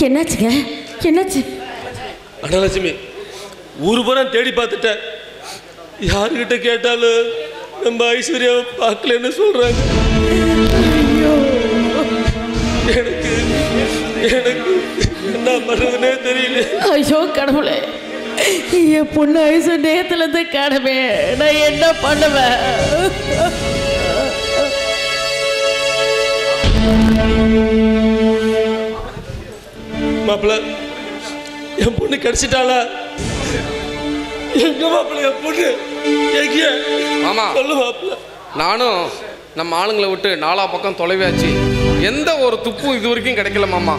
என்னாச்சுங்க? என்னாச்சு? அனலட்சுமி, ஊர் பூரா தேடி பார்த்துட்டேன். யாருக்கிட்ட கேட்டாலும் நம்ம ஐஸ்வர்யாவை பார்க்கலன்னு சொல்றாங்க. எனக்கு எனக்கு என்ன பண்ணுறதுனே தெரியல. ஐயோ கடவுளே, என் பொண்ணு ஐஸ்வர்யத்துல இருந்து காணவே நான் என்ன பண்ணுவேன்? மாப்பிள்ள, என் பொண்ணு கிடைச்சிட்டாளா? எங்க மாப்பிள்ள என் பொண்ணு எங்க? ஆமா சொல்லு மாப்பிள்ள. நானும் நம்ம ஆளுங்களை விட்டு நாலா பக்கம் தொலைவாச்சு. எந்த ஒரு துப்பும் இது வரைக்கும் கிடைக்கல மாமா.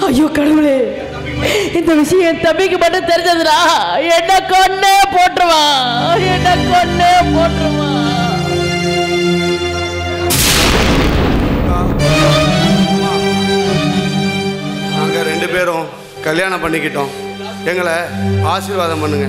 ஐயோ கடவுளே, இந்த விஷயம் என் தம்பிக்கு மட்டும் தெரிஞ்சதுடா என்ன கொன்னே போட்டுருவான், என்ன கொன்னே போட்டுருவான். நாங்க 2 பேரும் கல்யாணம் பண்ணிக்கிட்டோம். எங்களை ஆசீர்வாதம் பண்ணுங்க.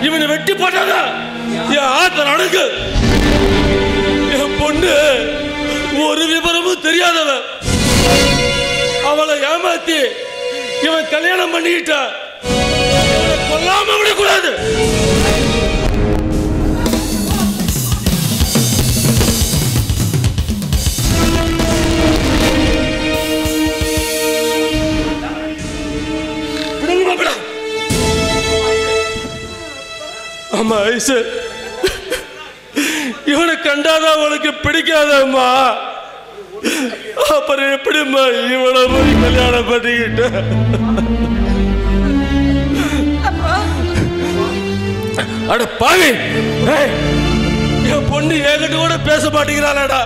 இவனை வெட்டி போட்டாதா என் ஆத்தர் அடங்கு. என் பொண்ணு ஒரு விவரமும் தெரியாதவன். அவளை ஏமாத்தி இவன் கல்யாணம் பண்ணிக்கிட்டா. கொல்லாம விடக்கூடாது. அம்மா ஐசு, இவனை கண்டாதான் உனக்கு பிடிக்காதம்மா. அப்புறம் எப்படிம்மா இவனை போய் கல்யாணம் பண்ணிக்கிட்ட? அட பாவி, என் பொண்ணு என்கிட்ட கூட பேச மாட்டேங்கிறாளடா.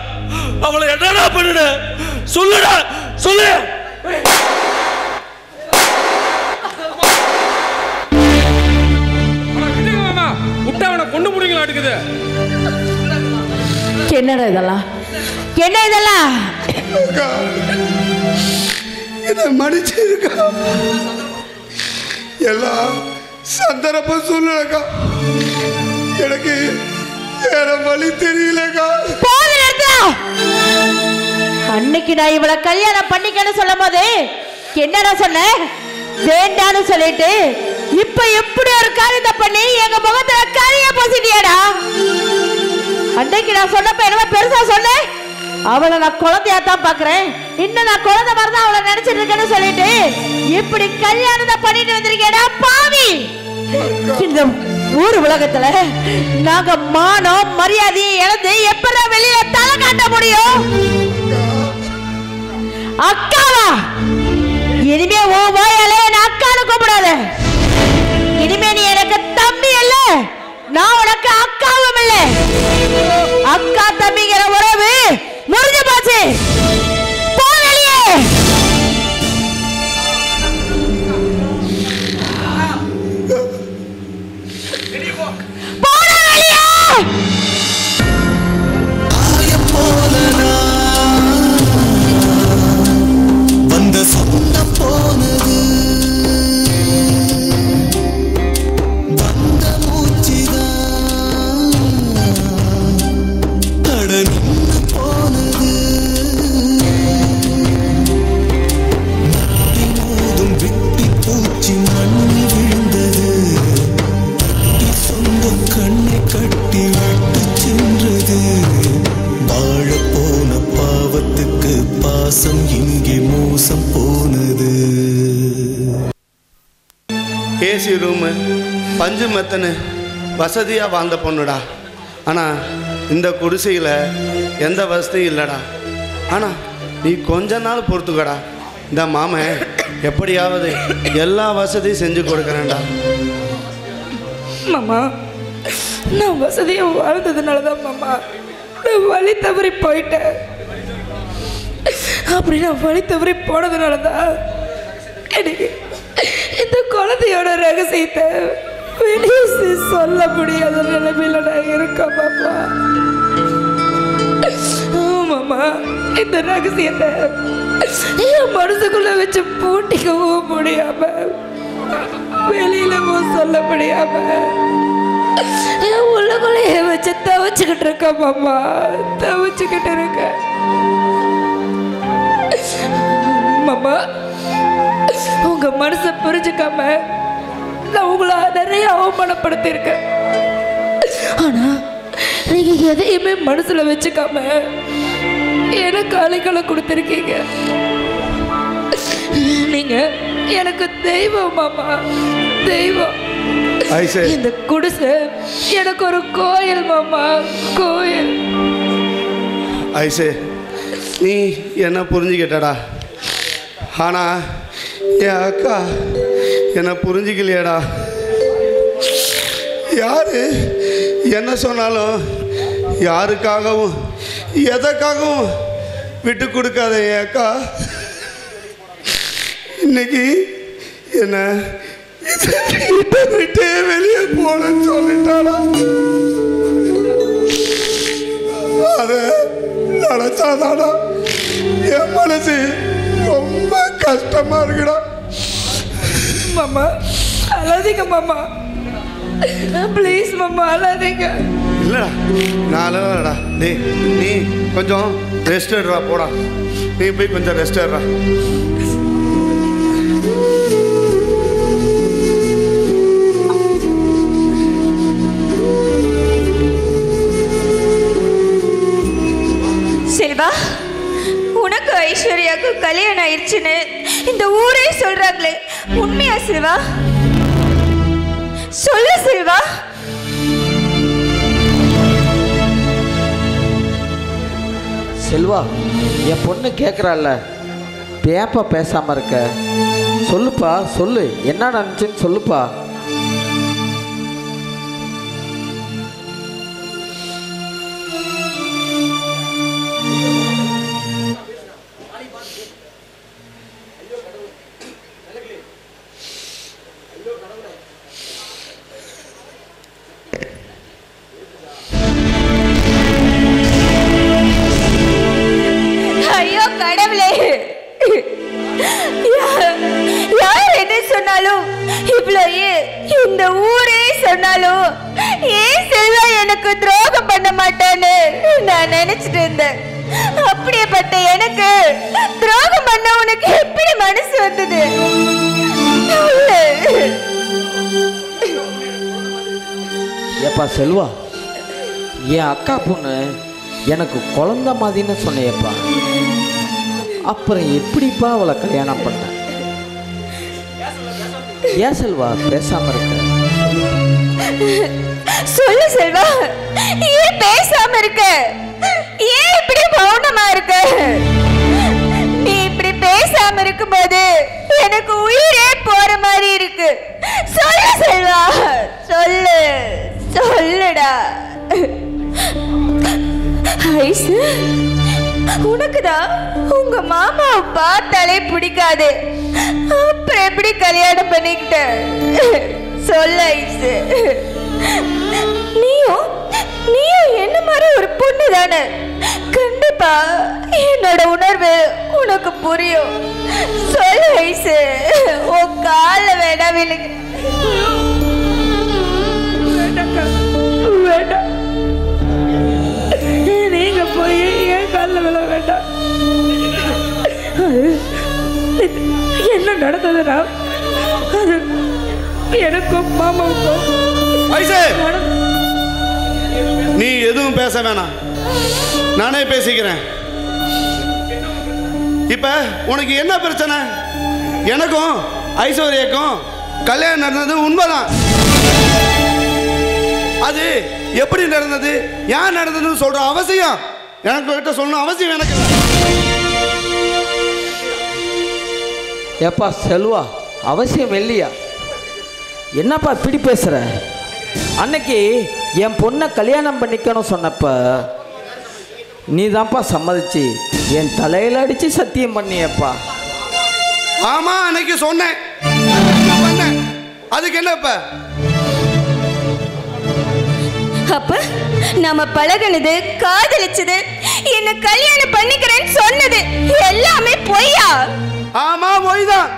அவளை என்னடா பண்ணுட? சொல்லுடா, சொல்லு. கொண்டு முடிங்களா இருக்குது. என்னடா இதெல்லாம்? என்ன இதெல்லாம்? இதை மன்னிச்சிருக்கா. எல்லாம் சந்தர்ப்பம் சொல்லலக்கா. எனக்கு வேற வழி தெரியலக்கா. அன்னைக்கு நான் இவளை கல்யாணம் பண்ணிக்கன்னு சொல்லும் போது என்னடா சொன்ன? வேண்டான்னு சொல்லிட்டு இப்ப எப்படி ஒரு காரியத்தை பண்ணி எங்க முகத்துல காரிய போசிட்டியாடா? அன்னைக்கு நான் சொன்னப்ப என்ன பெருசா சொன்னேன்? அவளை நான் குழந்தையாத்தான் பாக்குறேன், இன்னும் நான் குழந்தை மாதிரிதான் அவளை நினைச்சிட்டு இருக்கேன்னு சொல்லிட்டு இப்படி கல்யாணத்தை பண்ணிட்டு வந்திருக்கேடா பாவி. இந்த ஊர் உலகத்துல நாங்க மானம் மரியாதையை இழந்து எப்படா வெளியில தலை காட்ட முடியும்? அக்காவா? இனிமே ஓ வாயாலே என்ன அக்கான்னு கூப்பிடாத. இனிமே நீ எனக்கு தம்பி இல்ல, நான் உனக்கு அக்காவும் இல்ல. அக்கா தம்பிங்கிற உறவு முறிஞ்சு போச்சு. போ வெளியே. போடா வெளியே. வந்த சொந்தம் போனது, வந்த மூச்சுதான் தட நின்று போனது. நட்டி மோதும் வெட்டி பூச்சி மண்ணி விழுந்தது. சொந்தம் கண்ணை கட்டி விட்டு சென்றது. வாழ போன பாவத்துக்கு பாசம் இங்கே மோசம் போனது. ஏசி ரூமு, பஞ்சு மெத்தனு வசதியாக வாழ்ந்த பொண்ணுடா. ஆனால் இந்த குடிசையில் எந்த வசதியும் இல்லைடா. ஆனால் நீ கொஞ்ச நாள் பொறுத்துக்கடா. இந்த மாமன் எப்படியாவது எல்லா வசதியும் செஞ்சு கொடுக்குறேன்டா. மாமா, நான் வசதியாக வாழ்ந்ததுனால தான் மாமா நான் வழி தவறி போயிட்டேன். அப்படி நான் வழி தவறி போனதுனால தான் எனக்கு குழந்தையோட ரகசியத்தை வெளியே சொல்ல முடியாத நிலைமையில நான் இருக்கேன் மாமா. மாமா, இந்த ரகசியத்தை என் மனசுக்குள்ள வச்சு பூட்டிக்கவும் முடியாம, வெளியிலவும் சொல்ல முடியாம, என் உள்ளக்குள்ளேயே வச்சு தவச்சுக்கிட்டு இருக்கேன் மாமா, தவச்சுக்கிட்டு இருக்கேன் மாமா. உங்க மனசை புரிஞ்சுக்காம நான் உங்களை நிறைய அவமானப்படுத்தியிருக்கேன். ஆனா நீங்க எதையுமே மனசுல வச்சுக்காம எனக்கு அலைகளை கொடுத்துருக்கீங்க. நீங்க எனக்கு தெய்வம் மாமா, தெய்வம். இந்த குடிசை எனக்கு ஒரு கோயில் மாமா, கோயில். ஐசே, நீ என்ன புரிஞ்சுக்கிட்டடா, ஆனா என் அக்கா என்ன புரிஞ்சிக்கலையடா. யாரு என்ன சொன்னாலும் யாருக்காகவும் எதற்காகவும் விட்டு கொடுக்காத என் அக்கா இன்னைக்கு என்ன விட்டு வெளியே போனேன்னு சொல்லிட்டாடா. அத நினைச்சாதாடா என் மனசு ரொம்ப கஷ்டமா இருக்குடா. மாமா அழாதீங்க மாமா, ப்ளீஸ் மாமா அழாதீங்க. இல்லடா, நான் அழலடா. நீ கொஞ்சம் ரெஸ்ட் எடுறா, போடா. நீ போய் கொஞ்சம் ரெஸ்ட் எடுறா. செல்வா, உனக்கு ஐஸ்வர்யாவுக்கு கல்யாணம் ஆயிடுச்சுன்னு இந்த ஊரே சொல்றாங்களே, உண்மையா செல்வா? சொல்லு செல்வா. செல்வா, என் பொண்ணு கேட்குறாள்ல, ஏப்பா பேசாமல் இருக்க? சொல்லுப்பா, சொல்லு, என்ன நடந்துச்சுன்னு சொல்லுப்பா. ஐயோ கடவுளே, யார் என்ன சொன்னாலும், இவ்வளோ இந்த ஊரே சொன்னாலும் ஏன் செல்வா எனக்கு துரோகம் பண்ண மாட்டான்னு நான் நினைச்சிட்டு இருந்தேன். அப்படியேப்பட்ட எனக்கு துரோகம் பண்ண உனக்கு எப்படி மனசு வந்தது? ஏப்பா செல்வா, என் அக்கா பொண்ணு எனக்கு குழந்த மாதிரின்னு சொன்னியப்பா, அப்புறம் எப்படிப்பா அவளை கல்யாணம் பண்ண? ஏன் செல்வா பேசாம இருக்க? சொல்லு செல்வா, ஏன் பேசாம இருக்க? ஏன் இப்படி மௌனமா இருக்க? நீ இப்படி பேசாம இருக்கும்போது எனக்கு உயிரே போற மாதிரி இருக்கு. சொல்லு செல்வா, சொல்லு, சொல்லுடா. ஐசு, உனக்குதான் உங்க மாமாவை பார்த்தாலே பிடிக்காது, அப்புறம் எப்படி கல்யாணம் பண்ணிக்கிட்ட? சொல்ல ஐசு. நீயும் என்ன மாதிரி ஒரு பொண்ணு தானே, கண்டிப்பா என்னோட உணர்வு உனக்கு புரியும். சொல்ல ஐசு, உன் கால வேணா விழுங்க. வேண்டாம், நீங்க போய் என் காலில் விழ வேண்டாம். என்ன நடந்ததுன்னா அது எனக்கும் மாமாவுக்கும். நீ எதுவும் பேச வேணாம், நானே பேசிக்கிறேன். இப்ப உனக்கு என்ன பிரச்சனை? எனக்கும் ஐஸ்வர்யாக்கும் கல்யாணம் நடந்தது உண்மைதான். அது எப்படி நடந்தது, ஏன் நடந்ததுன்னு சொல்ற அவசியம் எனக்கு கிட்ட சொல்லணும் அவசியம் எனக்கு. ஏப்பா செல்வா, அவசியம் இல்லையா? என்னப்பா இப்படி பேசுற? அன்னைக்கு என் பொண்ணை கல்யாணம் பண்ணிக்கணும் சொன்னப்ப நீ தான்ப்பா சம்மதிச்சு என் தலையில அடிச்சு சத்தியம் பண்ணியப்பா. ஆமா, அன்னைக்கு சொன்னேன். அதுக்கு என்ன இப்ப? அப்ப நாம பழகுனது, காதலிச்சது, என்ன கல்யாணம் பண்ணிக்கிறேன்னு சொன்னது எல்லாமே பொய்யா? ஆமா, பொய் தான்.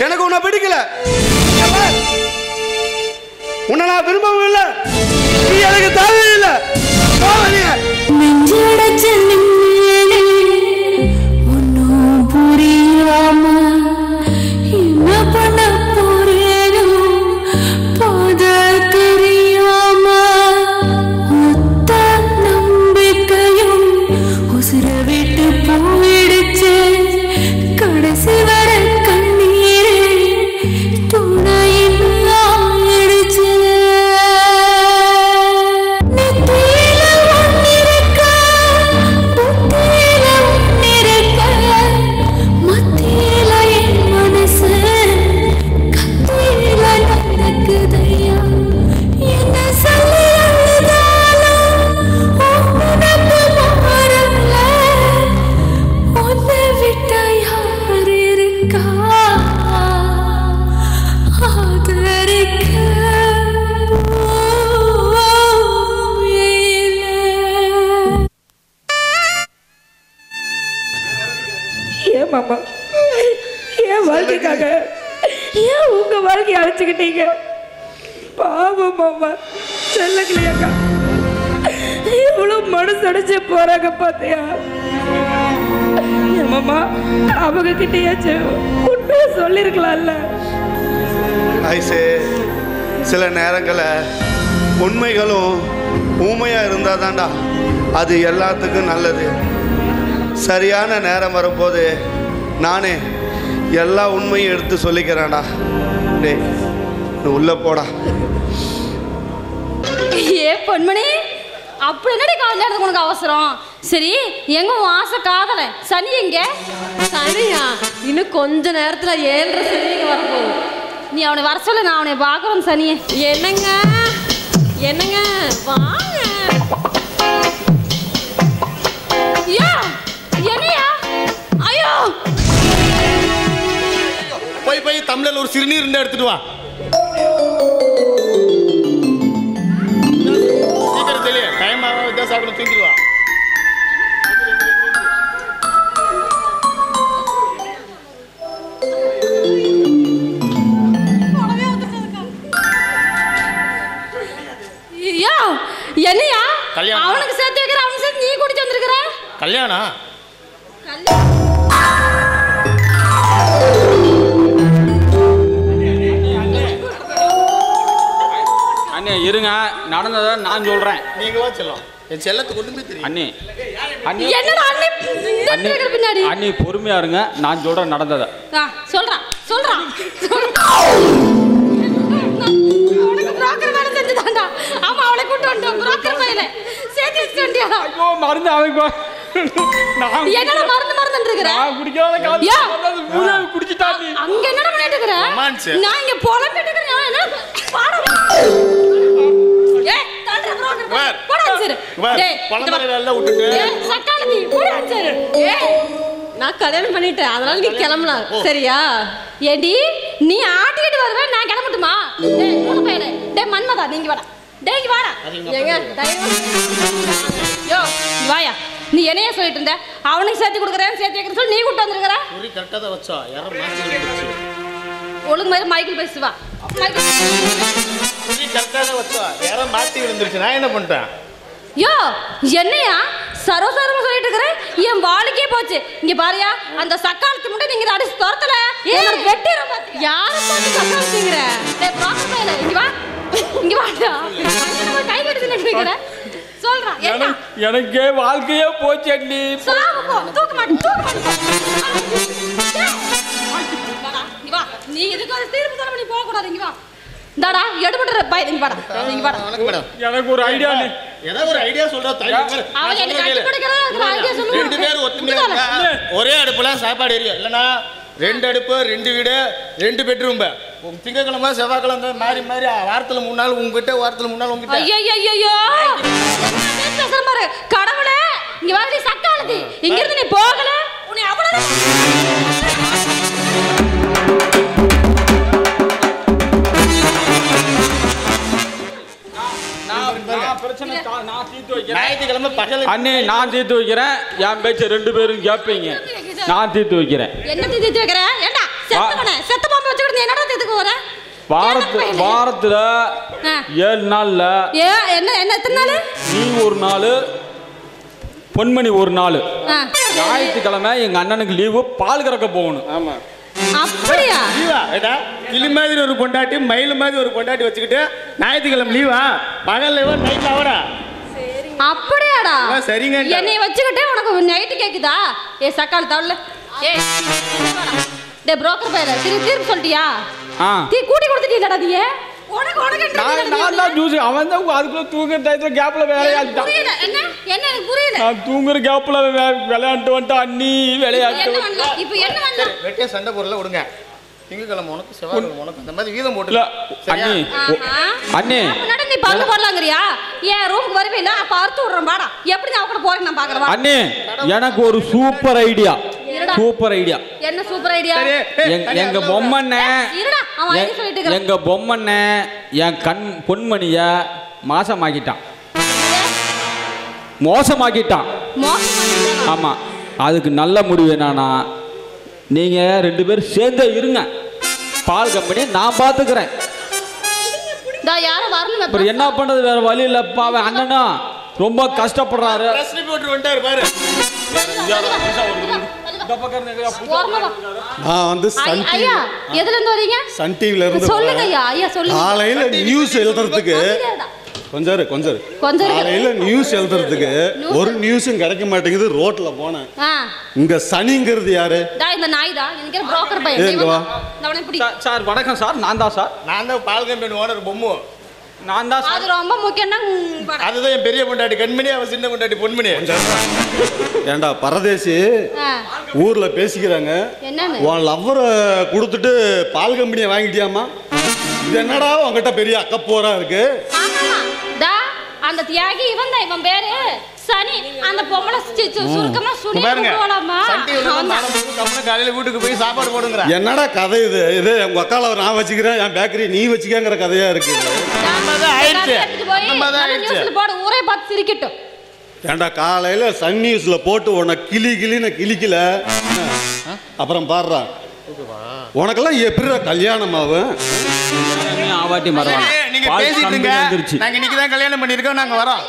எனக்கு உன்னை பிடிக்கல, உன்னை நான் விரும்பவும் இல்லை, நீ எனக்கு தேவையில்லை. புரியாம என்ன பண்ண போறேனோ பாத தெரியாம மொத்த நம்பிக்கையும் உசுர விட்டு போயிடுச்சு. கடைசி வர கண்ணீரே துணையில்லாயிடுச்சு. நெத்தியில ஒன்னிருக்க, புத்தியில ஒன்னிருக்க, மத்தியில என் மனசு கத்தியில நடக்குதையா. என்ன சொல்லி அழுதாலும் உனக்கு மாறல. உன்னை விட்ட யார் இருக்கா ஆதரிக்க? ஏன் மாமா, ஏன் வாழ்க்கைக்காக ஏன் உங்க வாழ்க்கையை அழைச்சுக்கிட்டீங்க? பாவம் மாமா, செல்லக்கிளியாக்கா இவ்வளவு மனசு அடைச்சு போறாங்க பாத்தியா? ஏன் மாமா, அவங்க கிட்டேயாச்சும் உண்மையை சொல்லிருக்கலாம்ல? ஐசே, சில நேரங்களில் உண்மைகளும் ஊமையாக இருந்தால் தான்டா அது எல்லாத்துக்கும் நல்லது. சரியான நேரம் வரும்போது நானே எல்லா உண்மையும் எடுத்து சொல்லிக்கிறேன்டா. டேய், நீ உள்ளே போடா. ஏ பொன்மணி, அப்படி என்னடி கல்யாணத்துக்கு உனக்கு அவசரம்? சரி, எங்க உன் ஆசை காதல சனி எங்க? சனியா? இன்னும் கொஞ்ச நேரத்துல 7:30 சனிக்கு வரப்போகுது. நீ அவனை வர சொல்ல, நான் அவனை பார்க்கறேன் சனியே. என்னங்க என்னங்க, வாங்க. யா, என்னையா? ஐயோ, போய் தமிழில் ஒரு சிறுநீர் இருந்தா எடுத்துட்டு வா. சீக்கிரம் தெரிய, டைம் ஆகும், வித்தியாசம் சாப்பிட தூங்கிடுவா. யா, என்னையா? கல்யாணம். அவனுக்கு சேர்த்து வைக்கிற, அவனுக்கு சேர்த்து நீ கூட்டிட்டு வந்திருக்கிற. கல்யாணம் அண்ணே இருங்க, நடந்ததை நான் சொல்றேன். நீங்க வா செல்லம், என் செல்லத்துக்கு ஒண்ணுமே தெரியும். அண்ணே அண்ணே என்னடா அண்ணே பின்னாடி? அண்ணே பொறுமையா இருங்க, நான் சொல்றேன் நடந்ததை. சொல்றான் உனக்கு புரோக்கர் வேலை செஞ்சுதான்டா. ஆமா, அவளை கூட்டு வந்துட்டோம். புரோக்கர் வேலை சேர்த்து வச்சுட்டியா? ஐயோ, மருந்து அவன் என்னடா மருந்து இருக்கிற? நான் குடிக்காத காசு குடிச்சிட்டாடி. அங்க என்னடா பண்ணிட்டு இருக்கற? நான் இங்க புலம்பிட்டு இருக்கேன். என்ன பாடா? ஏய், தள்ளுற புரோக்கர் போடா சரி. டேய், பழமரல எல்லாம் விட்டுட்டு சக்காலதி போடா சரி. ஏய், நான் கல்யாணம் பண்ணிட்டேன், அதனால நீ கிளம்பலாம். சரியா? ஏடி, நீ ஆட்டிட்டு வருவே, நான் கிளம்பட்டுமா? டேய் மூணு பையனே, டேய் மன்மதா, நீங்க வாடா. டேய் இங்க வாடா. ஏங்க தைரியம். யோ வாயா, நீ என்னைய சொல்லிட்டு இருந்த? அவனுக்கு சேர்த்து கொடுக்குறேன், சேர்த்து வைக்கிறேன்னு சொல்லி நீ கூட்டு வந்திருக்கிற. ஒரு கரெக்டாக தான் வச்சா, யாரும் மாற்றி வந்துருச்சு. ஒழுங்கு மாதிரி மைக்கிள் பேசி வா. மைக்கிள் கரெக்டாக தான் வச்சா, யாரும் மாற்றி விழுந்துருச்சு. நான் என்ன பண்ணிட்டேன்? யோ, என்னையா சரோசாரமா சொல்லிட்டு இருக்கிறேன்? என் வாழ்க்கையே போச்சு. இங்க பாரியா, அந்த சக்காலத்து முட்டை நீங்க அடிச்சு துரத்தல, என்னோட வெட்டிரும் பாத்தியா? யாரை பார்த்து சக்காலத்திங்கிற? டேய் ப்ராப்பர் பையல, இங்க வா. இங்க வாடா. கை கட்டி நிக்கிற. சொல்றா, என்ன? எனக்கே வாழ்க்கையே போச்சு அண்ணி. சாவு போ, தூக்க மாட்டேன். வாடா, இங்க வா. நீ இதுக்கு ஒரு தீர்ப்பு தர பண்ணி போக கூடாது. இங்க வா. இந்தாடா, எடுபடுற பையன், இங்க வாடா. இங்க வாடா. வணக்கம் மேடம். எனக்கு ஒரு ஐடியா நீ. ஏதாவது ஒரு ஐடியா சொல்றா. அவன் எனக்கு கட்டி கொடுக்கறத ஒரு ஐடியா சொல்லு. ரெண்டு பேர் ஒத்துமையா இருந்தா ஒரே அடுப்புல சாப்பாடு எரியும். இல்லனா ரெண்டு அடுப்பு, ரெண்டு வீடு, ரெண்டு பெட்ரூம். திங்கக்கிழமை செவ்வாய்க்கிழமை மாறி மாறி வாரத்துல 3 நாள் உங்ககிட்ட, வாரத்துல 3 நாள் உங்ககிட்ட. ஐயோ பேசுற பாரு. கடவுளே, இங்க வாடி சக்காலதி. இங்க இருந்து நீ போகல, உன்னை அவ்வளவு அண்ணே நான் தீர்த்து வைக்கிறேன். என் பேச்ச 2 பேரும் கேட்பீங்க. நான் தீர்த்து வைக்கிறேன். என்ன தீர்த்து வைக்கிறேன்? ஏண்டா செத்த பாம்பு வச்சுக்கிட்டு நீ என்னடா தீர்த்துக்கு போற? வாரத்துல 7 நாள்ல என்ன எத்தனை நாள்? நீ ஒரு நாள், பொன்மணி ஒரு நாள். ஞாயிற்றுக்கிழமை எங்க அண்ணனுக்கு லீவு, பால் கறக்க போகணும். ஆமா. அப்படியா? லீவா? ஏடா கிளி மாதிரி ஒரு பொண்டாட்டி, மயில் மாதிரி ஒரு பொண்டாட்டி வச்சுக்கிட்டு ஞாயிற்றுக்கிழமை லீவா? பகல் லீவா நைட் ஆவரா? அப்படியாடா? சரிங்க. என்னை வச்சுக்கிட்டே உனக்கு நைட்டு கேக்குதா? ஏ சக்கால் தவள. ஏய் டே புரோக்கர் பையல திருப்பி சொல்லிட்டியா? நீ கூட்டி கொடுத்துட்டீங்கடா நீ. நான் தான் ஜூஸ் அவன் தான் அதுக்குள்ள தூங்குற டயத்துல கேப்ல விளையாடிட்டான். என்ன என்ன எனக்கு புரியல. நான் தூங்குற கேப்ல விளையாண்டு வந்துட்டு அண்ணி விளையாட்டு. இப்போ என்ன பண்ண? வெட்டே சண்டை போறல விடுங்க. திங்கக்கிழமை உனக்கு, செவ்வாய்க்கிழமை உனக்கு, அந்த மாதிரி வீதம் போட்டுல. அண்ணி அண்ணி முன்னாடி நீ பங்கு போடலாங்கறியா? ஏன் ரூமுக்கு வரவே இல்ல? அப்ப அறுத்து விடுறேன் பாடா. எப்படி நான் கூட போறேன் நான் பாக்குறேன். அண்ணி எனக்கு ஒரு சூப்பர் ஐடியா. Super idea. என்ன சூப்பர் ஐடியா? எங்க பொம்மண்ணே இருடா அவன் ஐடி சொல்லிட்டு இருக்கான். எங்க பொம்மண்ணே என் பொன்மணிய மாசமாக்கிட்டான். மோசமாக்கிட்டான். ஆமா. அதுக்கு நல்ல முடிவு என்னன்னா, நீங்க 2 பேரும் சேர்ந்தே இருங்க. பால் கம்பெனியை நான் பாத்துக்கிறேன். அப்புறம் என்ன பண்றது, வேற வழி இல்லப்பா. அண்ணனா ரொம்ப கஷ்டப்படுறாரு. நான் வந்து சன் டிவில இருந்து காலையில நியூஸ் எழுதுறதுக்கு கொஞ்சம் காலையில நியூஸ் எழுதுறதுக்கு ஒரு நியூஸும் கிடைக்க மாட்டேங்குது. ரோட்ல போனேன். இங்க சனிங்கிறது யாரு? இந்த நாய் தான். எனக்கு புரோக்கர் பையன். சார் வணக்கம் சார். நான் தான் சார். நான் தான் பால் கம்பெனி ஓனர் பொம்மு. நான் தான். அது ரொம்ப முக்கியம்னா அதுதான் என் பெரிய பொண்டாட்டி கண்மணி, அவ சின்ன பொண்டாட்டி பொன்மணி. ஏண்டா பரதேசி ஊர்ல பேசிக்கிறாங்க. உன் லவ்வரை கொடுத்துட்டு பால் கம்பெனியை வாங்கிட்டியாமா? இது என்னடா உங்ககிட்ட பெரிய அக்கப்போரா இருக்கு? அந்த தியாகி இவன் தான். இவன் பேரு சனி. அந்த பொம்பளை சுருக்கமா சுனி போலாமா? காலையில வீட்டுக்கு போய் சாப்பாடு போடுங்கற. என்னடா கதை இது? இது உங்க அக்கால நான் வச்சுக்கிறேன், என் பேக்கரி நீ வச்சுக்கங்கற கதையா இருக்கு. ஊரே பார்த்து சிரிக்கட்டும். ஏண்டா காலையில சன் நியூஸ்ல போட்டு உன கிளின்னு கிளிக்கல, அப்புறம் பாடுறா உனக்கெல்லாம் எப்படி கல்யாணம் ஆகும்? ஆவாட்டி மரம் நீங்க பேசிட்டு இருங்க. நாங்க இன்னைக்கு தான் கல்யாணம் பண்ணிருக்கோம். நாங்க வரோம்.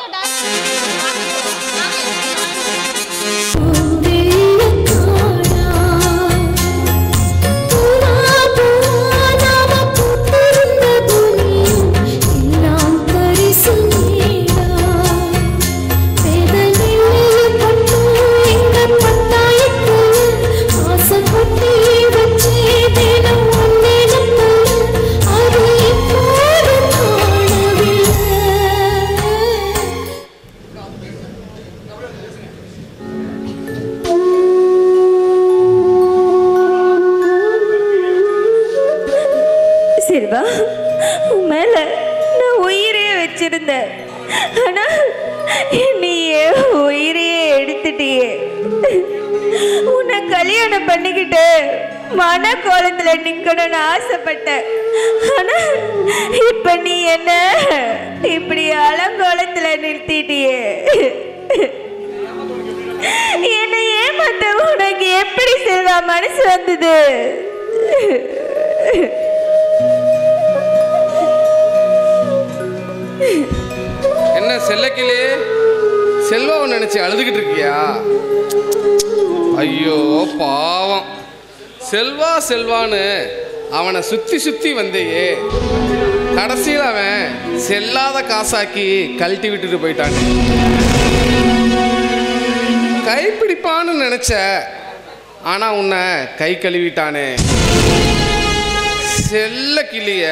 செல்வா, உன் மேல நான் உயிரே வச்சிருந்தேன். ஆனா நீ உயிரையே எடுத்துட்டியே. உன்னை கல்யாணம் பண்ணிக்கிட்டு மன கோலத்துல நிக்கணும்னு ஆசைப்பட்டேன். ஆனா இப்ப நீ என்ன இப்படி அலங்கோலத்துல நிறுத்திட்டியே. என்னை ஏமாத்த உனக்கு எப்படி செல்வா மனசு வந்தது? என்ன செல்லக்கிளே, செல்வாவை நினைச்சு அழுதுகிட்டு இருக்கியா? ஐயோ பாவம். செல்வா செல்வான்னு அவனை சுத்தி சுத்தி வந்தையே, கடைசியில் அவன் செல்லாத காசாக்கி கழட்டி விட்டுட்டு போயிட்டான். கைப்பிடிப்பான்னு நினைச்ச, ஆனா உன்னை கை கழுவிட்டானே. செல்ல கிளிய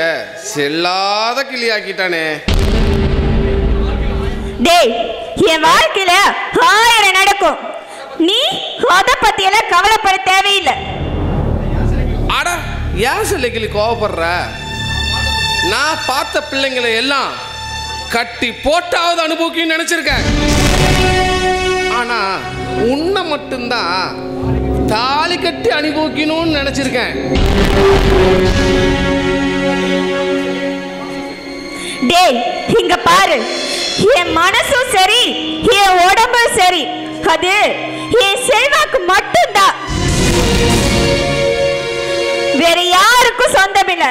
செல்லாத கிளியாக்கிட்டானே. டேய், என் வாழ்க்கையில 1000 நடக்கும். நீ அத பத்தி எல்லாம் கவலைப்பட தேவையில்லை. அட ஏன் செல்ல கிளி கோவப்படுற? நான் பார்த்த பிள்ளைங்களை எல்லாம் கட்டி போட்டாவது அனுபவிக்கணும்னு நினைச்சிருக்கேன். ஆனா உன்னை மட்டும்தான் தாலி கட்டி அனுபவிக்கணும்னு நினைச்சிருக்கேன். டேய், இங்க பாரு, என் மனசும் சரி என் உடம்பும் சரி அது என் செல்வாக்கு மட்டும்தான், வேற யாருக்கும் சொந்தமில்லை.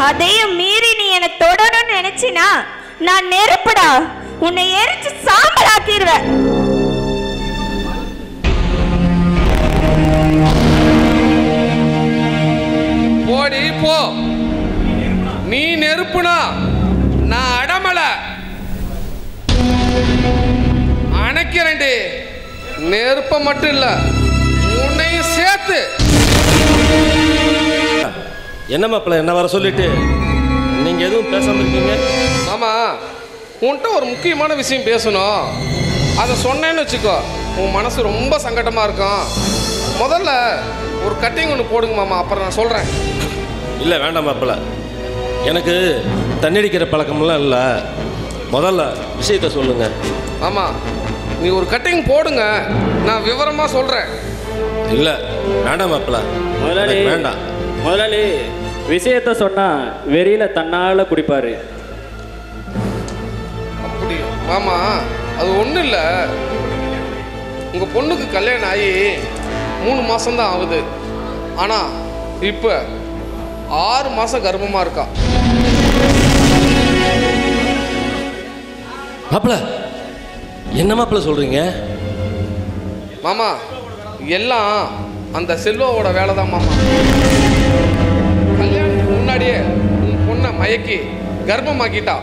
அதையும் மீறி நீ என்னை தொடணும்னு நினைச்சினா நான் நெருப்புடா, உன்னை எரிச்சு சாம்பலாக்கிடுவேன். போடி போ, நீ நெருப்புனா நான் அடமலை அணைக்கிறேன்டி. நெருப்ப மட்டும் இல்ல உன்னையும் சேர்த்து. என்ன மாப்பிள்ள என்ன வர சொல்லிட்டு நீங்க எதுவும் பேசாம இருக்கீங்க? மாமா உன்கிட்ட ஒரு முக்கியமான விஷயம் பேசணும். அதை சொன்னேன்னு வச்சுக்கோ உன் மனசு ரொம்ப சங்கடமா இருக்கும். முதல்ல ஒரு கட்டிங் ஒன்று போடுங்க மாமா, அப்புறம் நான் சொல்றேன். இல்லை வேண்டாம் மாப்பிள்ள, எனக்கு தண்ணி அடிக்கிற பழக்கமெல்லாம் இல்லை. முதல்ல விஷயத்த சொல்லுங்க. ஆமா நீ ஒரு கட்டிங் போடுங்க, நான் விவரமா சொல்றேன். இல்லை வேண்டாம் மாப்பிள்ள, முதலாளி வேண்டாம். முதலாளி விஷயத்த சொன்னா வெறியில தன்னால குடிப்பாரு. அப்படி மாமா அது ஒன்றும் இல்லை, உங்க பொண்ணுக்கு கல்யாணம் ஆகி 3 மாசம்தான் ஆகுது. ஆனா இப்ப 6 மாசம் கர்ப்பமா இருக்கா. மாப்பிள்ள என்ன மாப்பிள்ள சொல்றீங்க? மாமா எல்லாம் அந்த செல்வாவோட வேலை தான் மாமா. கல்யாணத்துக்கு முன்னாடியே உன் பொண்ணை மயக்கி கர்ப்பமாக்கிட்டா.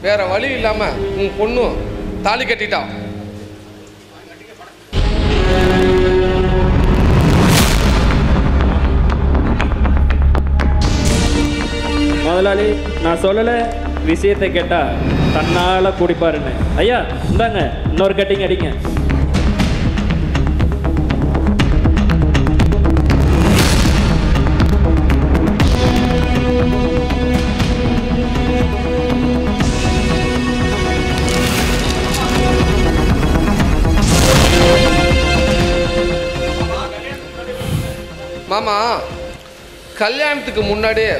வேற வழி இல்லாம உன் பொண்ணு தாலி கட்டிட்டா. முதலாளி நான் சொல்லல விஷயத்தை கேட்டா தன்னால குடிப்பாருன்னு. ஐயா இந்தாங்க இன்னொரு கட்டிங் அடிங்க. மாமா கல்யாணத்துக்கு முன்னாடியே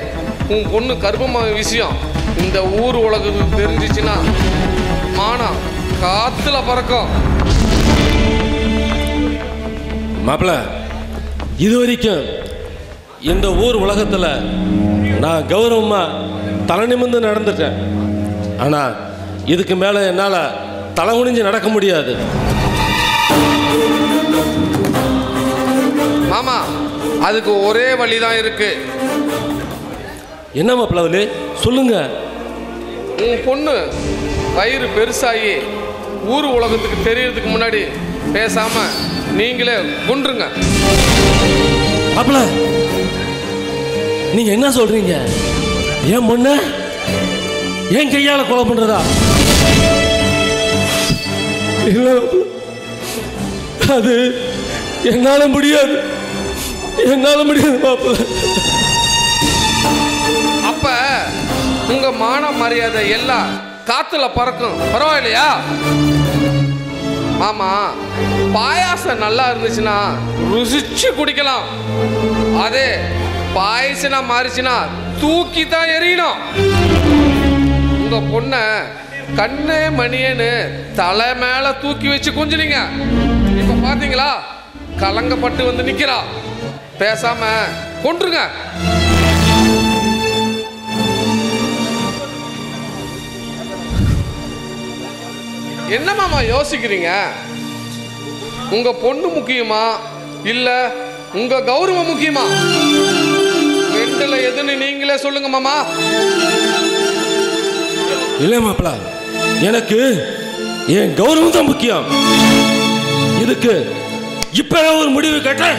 உன் பொண்ணு கர்ப்பமாக விஷயம் இந்த ஊர் உலகத்துக்கு தெரிஞ்சிச்சுன்னா மானம் காத்துல பறக்கும். மாப்பிள்ள இது வரைக்கும் இந்த ஊர் உலகத்தில் நான் கௌரவமாக தலை நிமிர்ந்து நடந்துட்டேன். ஆனால் இதுக்கு மேலே என்னால் தலை குனிஞ்சு நடக்க முடியாது. மாமா அதுக்கு ஒரே வழிதான் இருக்கு. என்ன மாப்பிள்ள சொல்லுங்க. உன் பொண்ணு வயிறு பெருசாகி ஊர் உலகத்துக்கு தெரியறதுக்கு முன்னாடி பேசாம நீங்களே கொன்றுங்க. மாப்பிள்ள நீங்க என்ன சொல்றீங்க? என் பொண்ணு என் கையால கொலை பண்றதா? இல்ல அது என்னால முடியாது, என்னால முடியாது மாப்பிள்ள. அப்ப உங்க மான மரியாதை எல்லாம் காத்துல பறக்கும், பரவாயில்லையா? மாமா பாயாசம் நல்லா இருந்துச்சுன்னா ருசிச்சு குடிக்கலாம். அதே பாயசனா மாறிச்சுன்னா தூக்கி தான் எறியணும். உங்க பொண்ண கண்ணே மணியன்னு தலை மேல தூக்கி வச்சு குஞ்சுனீங்க. இப்ப பாத்தீங்களா கலங்கப்பட்டு வந்து நிக்கிறா. பேசாம கொன்றுங்க. என்ன மாமா யோசிக்கிறீங்க? உங்க பொண்ணு முக்கியமா இல்ல உங்க கௌரவம் முக்கியமா? ரெண்டுல எதுன்னு நீங்களே சொல்லுங்க மாமா. இல்ல மாப்பிள்ள எனக்கு என் கௌரவம் தான் முக்கியம். இதுக்கு இப்ப ஒரு முடிவு கேட்டேன்.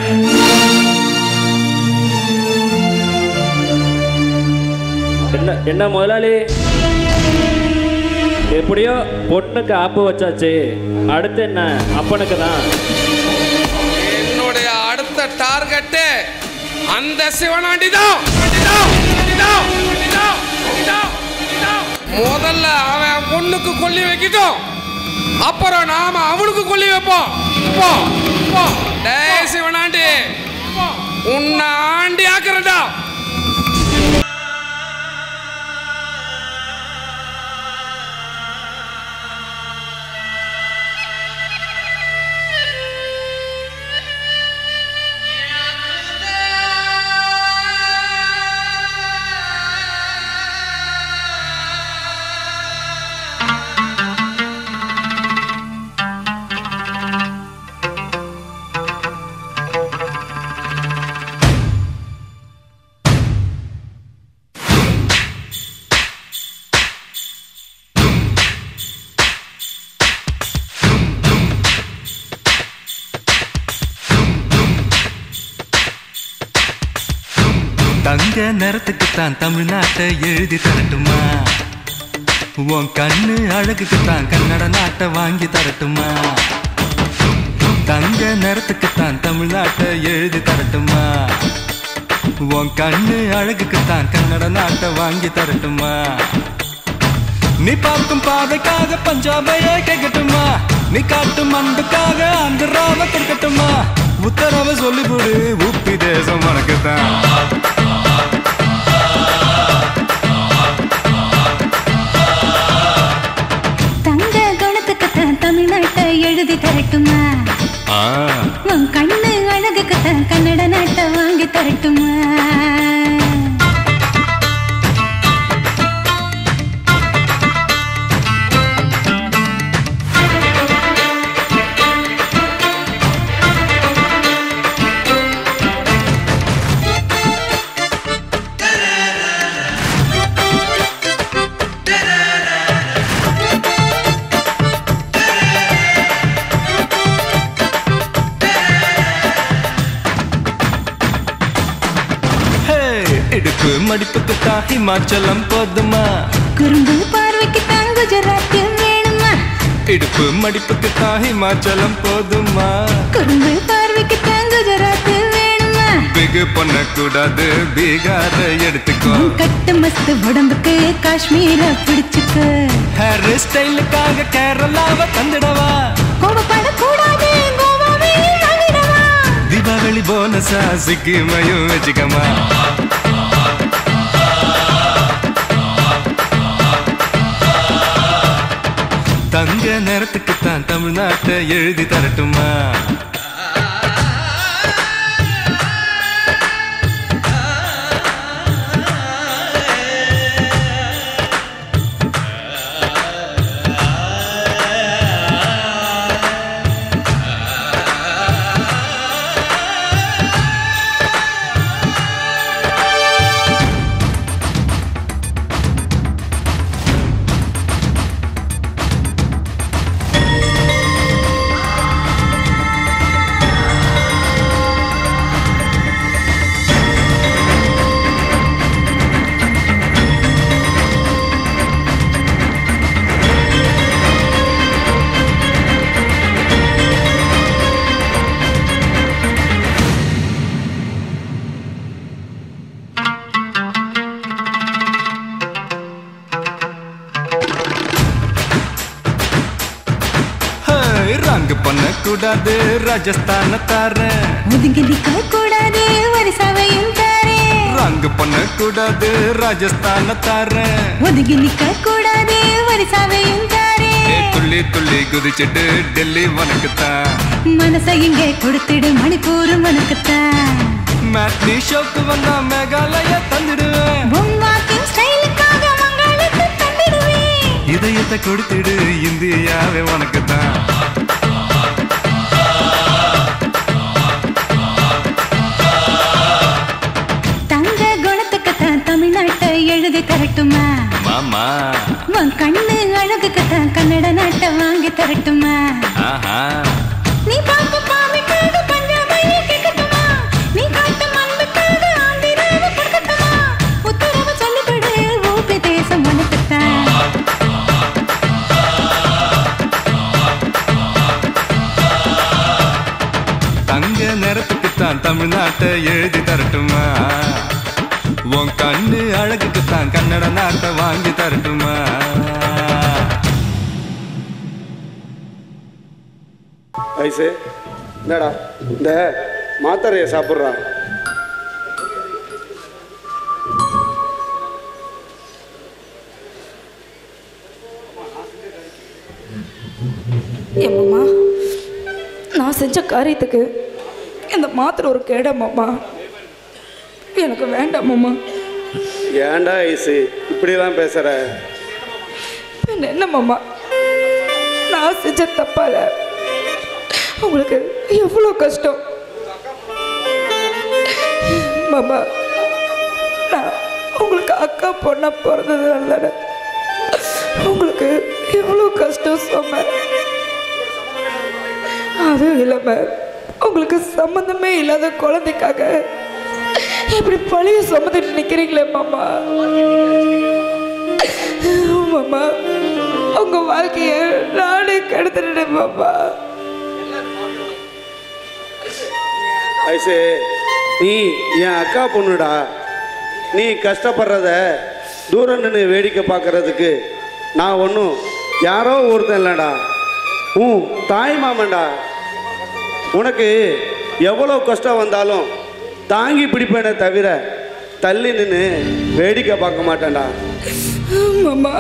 என்ன முதலாளி எப்படியோ பொண்ணுக்கு ஆப்பு வச்சாச்சு, அடுத்து என்ன அப்பனுக்கு தான். என்னுடைய அடுத்த டார்கெட் அந்த சிவனாண்டி தான். முதல்ல அவன் பொண்ணுக்கு கொல்லி வைக்கட்டும், அப்புறம் நாம அவனுக்கு கொல்லி வைப்போம். டேய் சிவனாண்டி உன்னை ஆண்டி ஆக்குறடா. தங்க நிறத்துக்குத்தான் தமிழ்நாட்டை எழுதி தரட்டுமா? உன் கண்ணு அழகுக்குத்தான் கன்னட நாட்டை வாங்கி தரட்டுமா? தங்க நிறத்துக்குத்தான் தமிழ்நாட்டை எழுதி தரட்டுமா? உன் கண்ணு அழகுக்குத்தான் கன்னட நாட்டை வாங்கி தரட்டுமா? நீ பார்க்கும் பார்வைக்காக பஞ்சாபையே கேட்கட்டுமா? நீ காட்டும் அன்புக்காக ஆந்திராவை கொடுக்கட்டுமா? உத்தரவை சொல்லிவிடு, உப்பி தேசம் உனக்குத்தான். தங்க குணத்துக்குத்தான் தமிழ்நாட்டை எழுதி தரட்டுமா? உன் கண்ணு அழகுக்குத்தான் கன்னட நாட்டை வாங்கி தரட்டுமா? இடுப்பு மடிப்புக்குத்தான் ஹிமாச்சலம் போதுமா? குறும்பு பார்வைக்குத்தான் குஜராத் வேணுமா? இடுப்பு மடிப்புக்குத்தான் ஹிமாச்சலம் போதுமா? குறும்பு பார்வைக்குத்தான் குஜராத் வேணுமா? பிகு பண்ணக்கூடாது, பீகார எடுத்துக்கோ. கட்டு மஸ்து உடம்புக்கு காஷ்மீர பிடிச்சுக்கோ. ஹேர் ஸ்டைலுக்காக கேரளாவை தந்துடவா? கோபப்படக்கூடாது, கோவாவை வாங்கிடவா? தீபாவளி போனஸா சிக்கிமையும் வச்சுக்கமா? தங்க நேரத்துக்குத்தான் தமிழ்நாட்டை எழுதி தரட்டுமா? ரங்கு பண்ணக்கூடாது, ராஜஸ்தான தாரேன். ஒதுங்கி நிக்க கூடாது, வரிசாவையும் தாரேன். ரங்கு பண்ணக்கூடாது, ராஜஸ்தான தாரேன். ஒதுங்கி நிக்க கூடாது, வரிசாவையும் தாரேன். துள்ளி துள்ளி குதிச்சுட்டு டெல்லி உனக்குத்தான். மனசை இங்கே கொடுத்துடு, மணிப்பூர் உனக்குத்தான். மேட்னி ஷோக்கு வந்தா மேகாலய தந்துடுவேன். வாக்கிங் ஸ்டைலுக்காக மங்களத்தை தந்துடுவேன். இதயத்தை கொடுத்துடு, இந்தியாவே உனக்குத்தான். தங்க குணத்துக்குத்தான் தமிழ்நாட்டை எழுதி தரட்டுமா? மாமா உன் கண்ணு அழகுக்குத்தான் கன்னட நாட்டை வாங்கி தரட்டுமா? நீ பார்க்கும் பாவைக்காக பஞ்சாபையை கேட்கட்டுமா? நீ காட்டும் அன்புக்காக ஆந்திராவை கொடுக்கட்டுமா? உத்தரவு சொல்லிவிடு, ஊபி தேசம் உனக்குத்தான். தங்க நேரத்துக்குத்தான் தமிழ்நாட்டை எழுதி தரட்டுமா? உன் கண்ணு அழகுக்குத்தான் கன்னட நாட்டை வாங்கி தரட்டுமா? வயசு என்னடா இந்த மாத்திரையை சாப்பிட்றா? ஏம்மா, நான் செஞ்ச காரியத்துக்கு இந்த மாத்திரை ஒரு கேடமாம்மா. எனக்கு வேண்டாமாம்மா. ஏன்டா ஐசு இப்படிலாம் பேசுற? என்னம்மாம்மா, நான் செஞ்ச தப்பால உங்களுக்கு எவ்வளோ கஷ்டம் மாமா. நான் உங்களுக்கு அக்கா பொண்ணா பிறந்ததுனால தானே உங்களுக்கு எவ்வளோ கஷ்டம் சொன்னேன். அதுவும் இல்லாமல் உங்களுக்கு சம்மந்தமே இல்லாத குழந்தைக்காக இப்படி பழிய சுமந்துட்டு நிக்கிறீங்களே மாமா. மாமா உங்க வாழ்க்கைய நானே கெடுத்துட்டேன் மாமா. ஐசே, நீ என் அக்கா பொண்ணுடா. நீ கஷ்டப்படுறத தூரம் நின்று வேடிக்கை பார்க்கறதுக்கு நான் ஒன்றும் யாரோ ஒருத்தன் இல்லைடா, தாய் மாமன்டா. உனக்கு எவ்வளோ கஷ்டம் வந்தாலும் தாங்கி பிடிப்பேனே தவிர தள்ளி நின்று வேடிக்கை பார்க்க மாட்டேன்டா. மாமா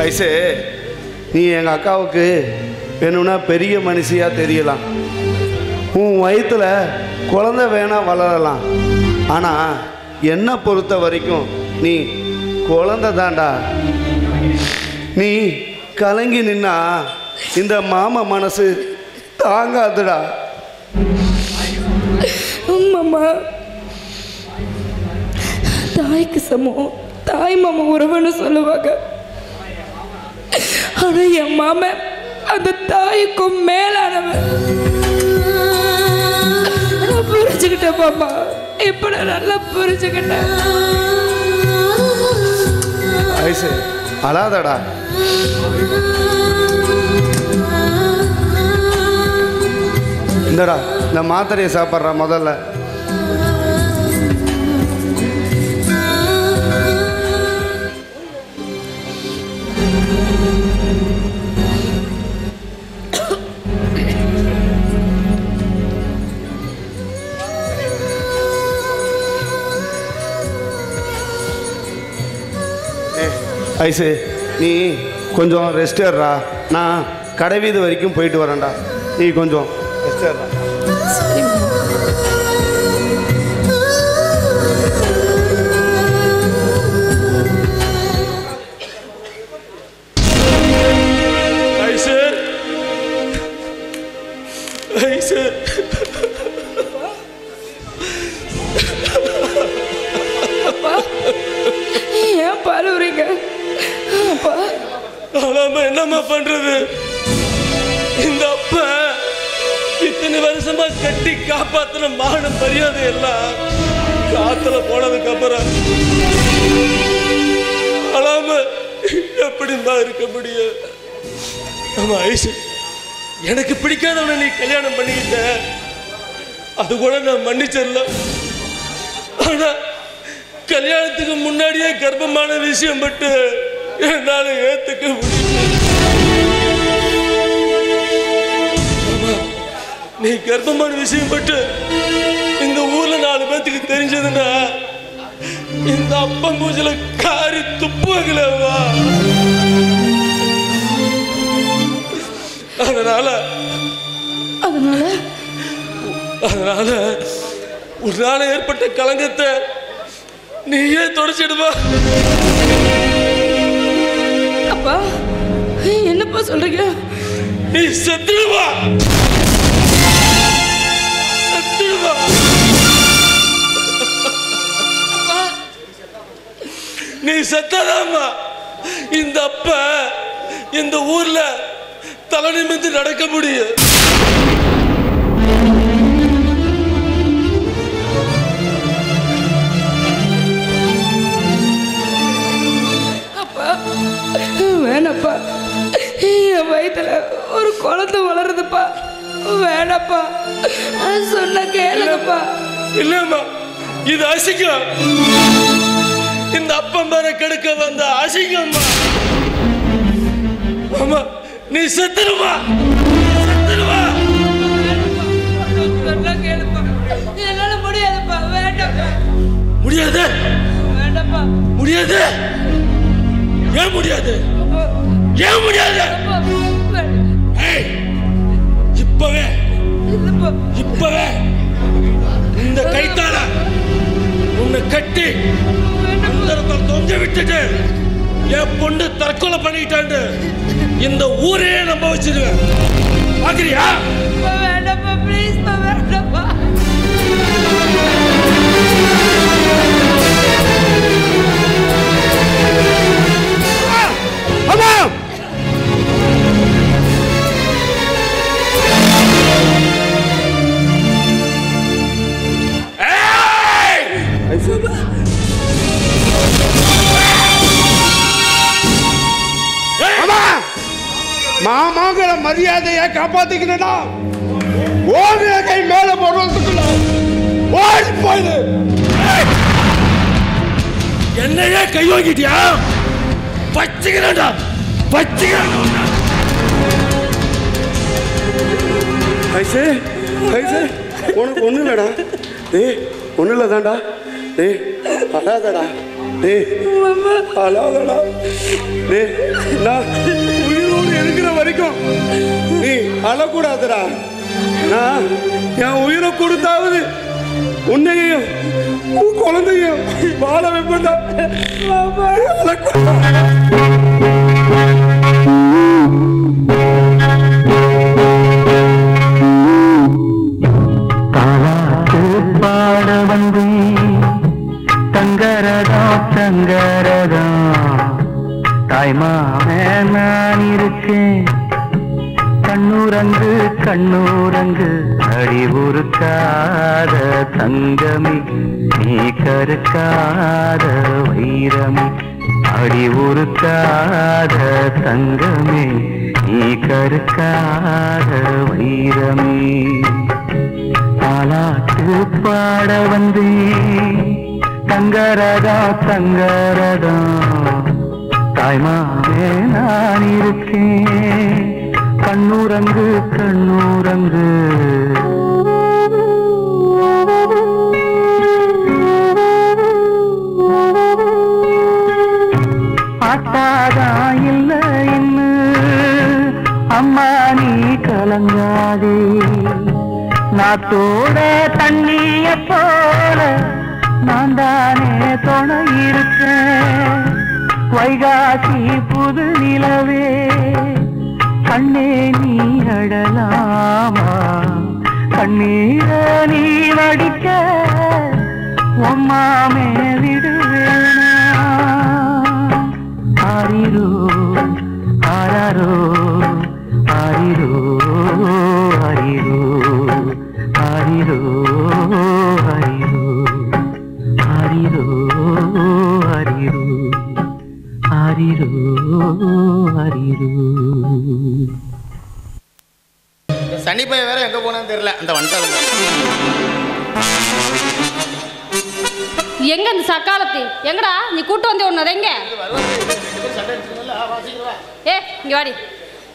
ஐசே, நீ எங்கள் அக்காவுக்கு வேணும்னா பெரிய மனுஷியாக தெரியலாம், உன் வயிற்றுல குழந்தை வேணா வளரலாம். ஆனால் என்னை பொறுத்த வரைக்கும் நீ குழந்தை தான்டா. நீ கலங்கி நின்னா இந்த மாமா மனசு தாங்காதுடா. மாமா தாய்க்கு சமம் தாய் மாமா உறவுன்னு சொல்லுவாங்க. ஆனா என் மாமன் அந்த தாய்க்கும் மேலானவன். நான் புரிஞ்சுக்கிட்டேன் மாமா, இப்ப நான் நல்லா புரிஞ்சுக்கிட்டேன். ஐசே, அழாதடா. இந்தடா இந்த மாத்திரையை சாப்பிட்றா முதல்ல. ஐசு, நீ கொஞ்சம் ரெஸ்ட் ஏறா. நான் கடை வீதி வரைக்கும் போயிட்டு வரேன்டா. நீ கொஞ்சம் ரெஸ்ட் ஏறா. ஐசு, ஐசு, ஏன் பாருறீங்க? என்னம்மா பண்றது? இந்த அப்பா இத்தனை வருஷமா கட்டி காப்பாத்தின மான மரியாதை எல்லாம் காத்துல போனதுக்கு அப்புறம் அழாம எப்படிமா இருக்க முடியும்? ஆமா ஐசு, எனக்கு பிடிக்காதவனை நீ கல்யாணம் பண்ணிக்கிட்ட, அது கூட நான் மன்னிச்சிடலாம். ஆனா கல்யாணத்துக்கு முன்னாடியே கர்ப்பமான விஷயம் பட்டு என்னால ஏத்துக்க முடியல. நீ கர்ப்பமான விஷயம் பட்டு இந்த ஊர்ல 4 பேத்துக்கு தெரிஞ்சதுன்னா இந்த அப்பா மூஞ்சில காரி துப்புவாங்களேவா. அதனால உன்னால ஏற்பட்ட களங்கத்தை நீயே தொடச்சிடுவா. அப்பா என்னப்பா சொல்றீங்க? நீ செத்துடுவா, செத்துடுவா. நீ செத்தாதாமா இந்த அப்ப இந்த ஊர்ல தலை நிமிர்ந்து நடக்க முடியும். வேணப்பா, என் வயிற்றுல ஒரு குழந்தை வளருதுப்பா. வேணப்பா, சொன்ன கேளுங்கப்பா. இல்லம்மா, இது அசிங்கம். இந்த அப்பம் பேர கெடுக்க வந்த அசிங்கம்மா. அம்மா நீ செத்துருவா, செத்துருவா. சொன்ன கேளுப்பா, என்னால முடியாதுப்பா. வேண்டாப்பா. முடியாது? வேண்டாப்பா. முடியாது? ஏன் முடியாது? ஏன் முடியாது? இப்பவே இந்த கைத்தால உன்னை கட்டி அந்தரத்தில் தொங்க விட்டுட்டு என் பொண்ணு தற்கொலை பண்ணிட்டாண்டு இந்த ஊரையே நம்ப வச்சிருவேன். பாக்குறியா? வேண்டாப்பா, ப்ளீஸ் வேண்டாப்பா. என்னையே காப்பாத்திக்கிறேன்னா ஓடிய கை மேல போடுறதுக்குள்ள ஓடி போயிடு. என்னையே கை வாங்கிட்டியா? பச்சிக்கிறேன்டா, பச்சிக்கிறேன். ஐசே ஐசே உனக்கு ஒன்றும் இல்லைடா. டேய் ஒன்றும் இல்லை தான்டா. டேய் அழாதடா. டேய் அழாதடா. டேய் நான் உயிரோடு இருக்கிற வரைக்கும் நீ அழக்கூடாதுடா. நான் என் உயிரை கொடுத்தாவது உன்னையும் உன் குழந்தையும் வாழ வைப்பேன்டா. பாட வந்து தங்கரதா தங்கரதா தாய்மாமே நான் இருக்கேன். கண்ணூரங்கு கண்ணூரங்கு அடி உருக்காத தங்கமி நீ கருக்காத வைரமி அடி உருக்காத தங்கமி நீ கருக்காத வைரமி. தாலாட்டு பாட வந்து தங்கரதா தங்கரதா தாய்மாவே நான் இருக்கேன். கண்ணூரங்கு கண்ணூரங்கு ஆட்டாதா இல்லை இன்னு அம்மா நீ கலங்காதே. நாத்தோட தண்ணிய போல நான் தானே துணை இருக்கேன். வைகாசி புது நிலவே கண்ணே நீ அடலாமா கண்ணீர நீ வடிக்க உம்மாமே விடுவேனா. ஆரிரோ ஆராரோ ஆரிரோ ஆரிரோ ஆரிரோ ஆரிரோ ஆரிரோ ஆரிரோ ஆரிரோ ஆரிரோ. சனி பையன் வேற எங்க போனான்னு தெரியல. அந்த வந்துட்டாங்க எங்க அந்த சக்காலத்தி எங்கடா நீ கூட்டு வந்து ஒண்ணு எங்க? ஏ இங்க வாடி,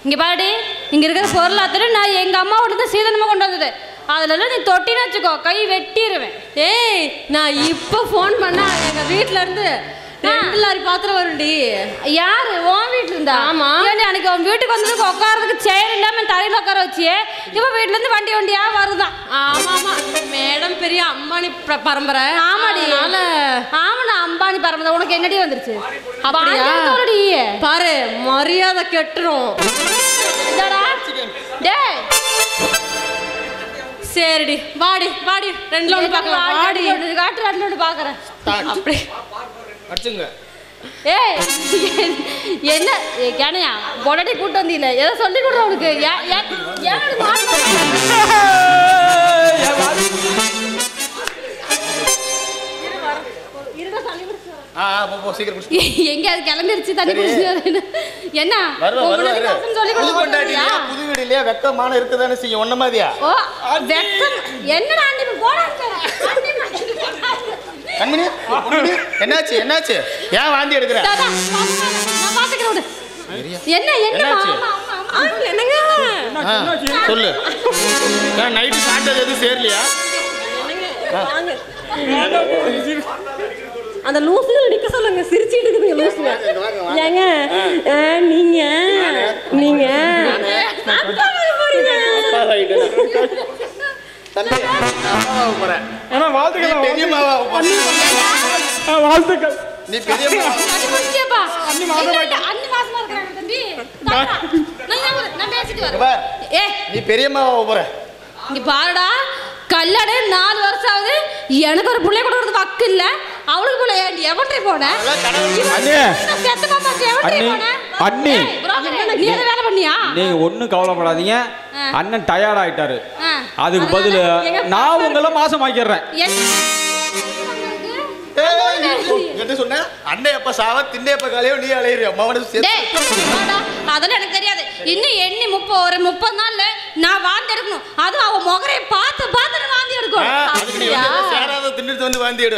இங்க பாடி. இங்க இருக்கிற பொருள் அத்தனை நான் எங்க அம்மாவோட தான் சீதனமா கொண்டு வந்தது. அதுல நீ தொட்டின்னு வச்சுக்கோ, கை வெட்டிடுவேன். ஏய் நான் இப்ப போன் பண்ணா எங்க வீட்ல இருந்து 2 லாரி பாத்திரம் வரும்டி. யாரு உன் வீட்டுல இருந்தா? ஆமா. அன்னைக்கு உன் வீட்டுக்கு வந்ததுக்கு உட்காரதுக்கு சேர் இல்லாம தரையில உட்கார வச்சியே, இப்ப வீட்டுல இருந்து வண்டி வண்டியா வருதான். ஆமா ஆமா மேடம் பெரிய அம்பானி பரம்பரை. ஆமாடி. ஆமாண்ணா அம்பானி பரம்பரை. உனக்கு என்னடி வந்துருச்சு? அப்படியா? பாரு மரியாதை கெட்டுரும். சரிடி வாடி வாடி 2ல ஒன்று பார்க்கலாம். வாடி காட்டு 2ல ஒன்று பார்க்குறேன். அப்படி அடிச்சுங்க. ஏய் என்ன கேனையா பொடடி கூட்டு வந்தீல ஏதோ சொல்லி கொடுற உனக்கு. எங்க அது கிளம்பிருச்சு தண்ணி குடிச்சு என்ன சொல்லி கொடுத்தா புது வீடு இல்லையா வெக்கமான இருக்குதானே செய்யும் ஒன்ன மாதிரியா? ஓ வெக்கம் என்னடா ஆண்டி போடா கண்மணி என்னாச்சு என்னாச்சு ஏன் வாந்தி எடுக்கிற? நான் பாத்துக்கிறேன். என்ன என்ன என்னங்க சொல்லு. நைட்டு சாப்பிட்டது எதுவும் சேரலையா? அந்த லூசுகள் நிக்க சொல்லுங்க. சிரிச்சிட்டு இருக்குதுங்க லூசுங்க. ஏங்க நீங்க நீங்க வாழ்த்துக்கள். நீ பெரிய நீ பெரியம்மாவா போற. இங்க பாருடா கல்யாணம் 4 வருஷம் ஆகுது. எனக்கு ஒரு பிள்ளை கொடுக்கறது வக்கு இல்ல. அவளுக்கு போல ஏண்டி எவன்டே போன? அண்ணி நீ என்ன வேலை பண்ணியா? நீங்க ஒண்ணும் கவலைப்படாதீங்க. அண்ணன் டயர்ட் ஆயிட்டாரு. அதுக்கு பதில் நான் உங்களை மாசம் ஆக்கிடுறேன். என்ன சொன்ன? அண்ணன் எப்ப சாவ திண்ணே எப்ப காலையோ நீ அலையிறியா? அதெல்லாம் எனக்கு தெரியாது. இன்னும் எண்ணி 30 நாள்ல நான் வாந்தி எடுக்கணும். அதுவும் அவ முகரை பார்த்து வாந்தி எடுக்கணும். சேராத தின்னுட்டு வந்து வாந்தி எடு.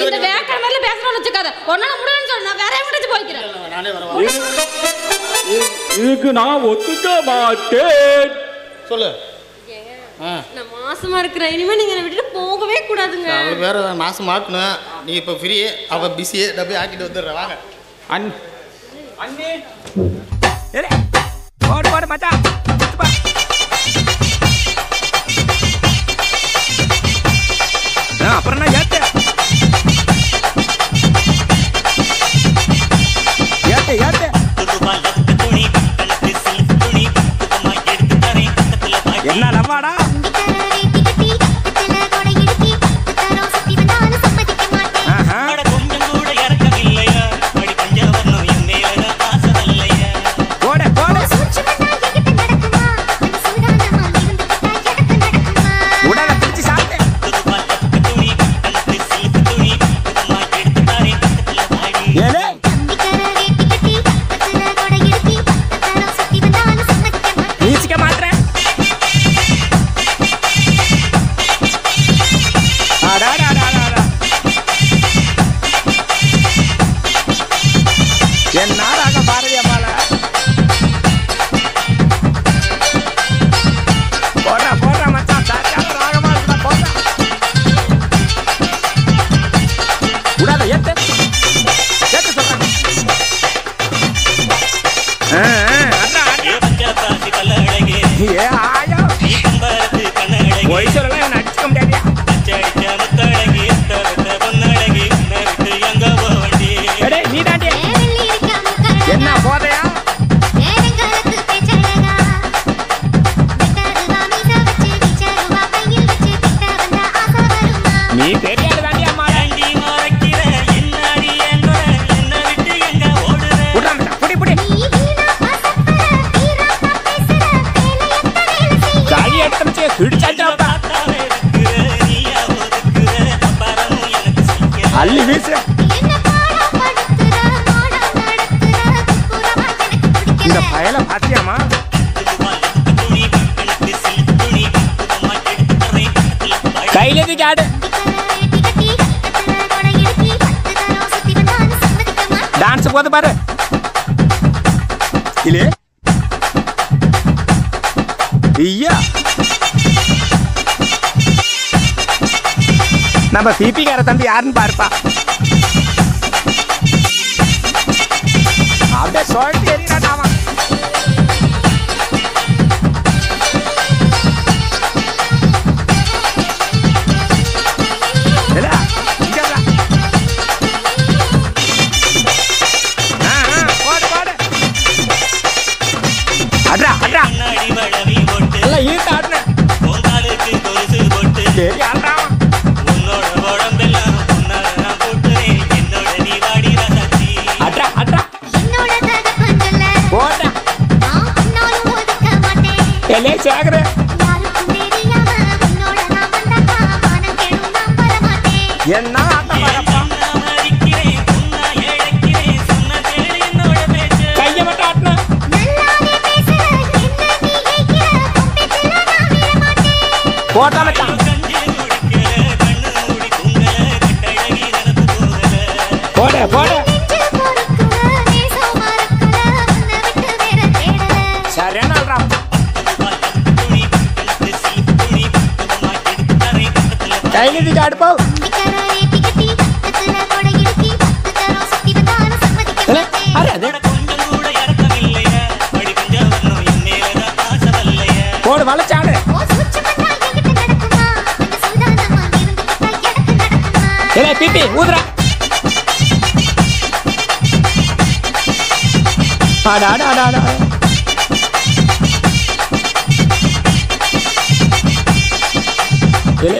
இந்த வேட்டை மேல பேசணும்னு வச்சுக்காத. ஒன்னால முடியலன்னு சொல்லு. நான் வேற எங்கிட்ட போய்க்கிறேன். நானே வரேன். இதுக்கு நான் ஒத்துக்க மாட்டேன். சொல்லு. நான் மாசமா இருக்கிறேன். இனிமே நீங்க என்னை விட்டுட்டு போகவே கூடாதுங்க. அவளுக்கு வேற மாசம் ஆக்கணும். நீ இப்ப ஃப்ரீ, அவ பிஸியே. டப்பே ஆக்கிட்டு வந்துடுற. வாங்க அண்ணே போடு மச்சான். அப்புறம் நான் ஏத்த என்ன லவ்வாடா? இந்த பயல பாத்தியாமா? கையில காடு டான்ஸ் போது பாரு. இல்லே ஐயா நம்ம பிபி கார தம்பி யாருன்னு பாருப்பா. அப்படியே சொல்லிட்டு எறிடாமா. என்ன கைய மட்டும் ஆட்டின போட்டா மச்சான். போட போட சரியான ஆள்றா. கையில காடு போ. போடு வளைச்சாடு. பிபி ஊதுற.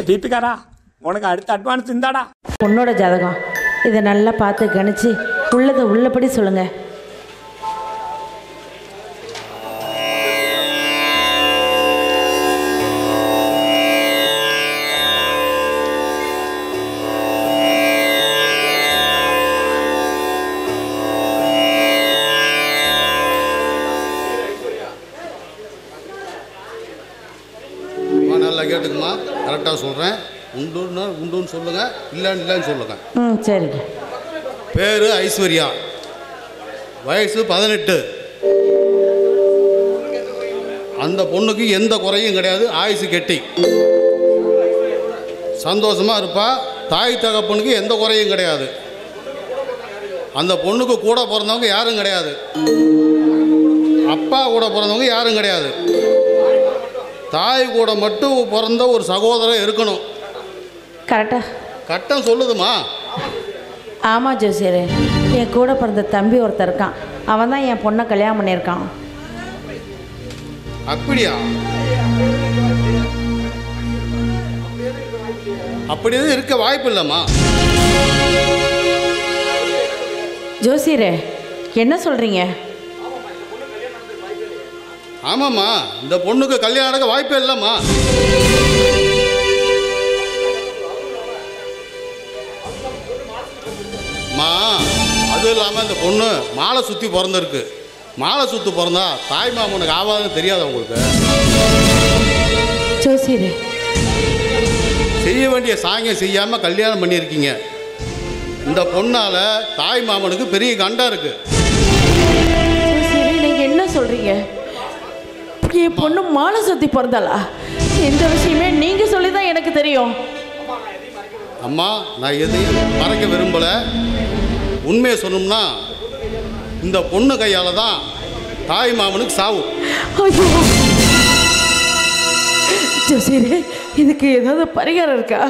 பிபிக்காரா உனக்கு அடுத்த அட்வான்ஸ் இந்தாடா. பொண்ணோட ஜாதகம் இதை நல்லா பார்த்து கணிச்சு உள்ளதை உள்ளபடி சொல்லுங்க. நல்லா கேட்டுக்குமா, கரெக்டாக சொல்கிறேன். உண்டுன்னா உண்டுன்னு சொல்லுங்கள், இல்லைன்னு இல்லைன்னு சொல்லுங்கள். சரி. பேர் ஐஸ்வர்யா, வயசு 18. அந்த பொண்ணுக்கு எந்த குறையும் கிடையாது, ஆயுசு கெட்டி சந்தோஷமாக இருப்பா. தாய் தகப்பனுக்கு எந்த குறையும் கிடையாது. அந்த பொண்ணுக்கு கூட பிறந்தவங்க யாரும் கிடையாது, அப்பா கூட பிறந்தவங்க யாரும் கிடையாது. தாய் கூட மட்டும் பிறந்த ஒரு சகோதரர் இருக்கணும். கரெக்டா? கட்டம் சொல்லுதுமா. ஆமாம் ஜோசியரே, என் கூட பிறந்த தம்பி ஒருத்தர் இருக்கான், அவன் தான் என் பொண்ணை கல்யாணம் பண்ணியிருக்கான். அப்படியா? அப்படி எதுவும் இருக்க வாய்ப்பு இல்லைம்மா. ஜோசியரே என்ன சொல்கிறீங்க? ஆமாம்மா, இந்த பொண்ணுக்கு கல்யாணம் நடக்க வாய்ப்பே இல்லைம்மா. மா, அதுவும் இல்லாமல் இந்த பொண்ணு மாலை சுற்றி பிறந்திருக்கு. மாலை சுற்றி பிறந்தா தாய் மாமனுக்கு ஆகாதுன்னு தெரியாது உங்களுக்கு. ஜோசியரே, செய்ய வேண்டிய சாங்கியம் செய்யாமல் கல்யாணம் பண்ணியிருக்கீங்க. இந்த பொண்ணால் தாய் மாமனுக்கு பெரிய கண்டம் இருக்குது. ஜோசியரே நீங்கள் என்ன சொல்கிறீங்க? என் பொண்ணு மாலை சுற்றி பிறந்தாளா? இந்த விஷயமே நீங்கள் சொல்லி தான் எனக்கு தெரியும். அம்மா, நான் எதையும் மறைக்க விரும்பலை. உண்மையை சொன்னோம்னா இந்த பொண்ணு கையால் தான் தாய் மாமனுக்கு சாவு. ஜோசியரே, இதுக்கு ஏதாவது பரிகாரம் இருக்கா?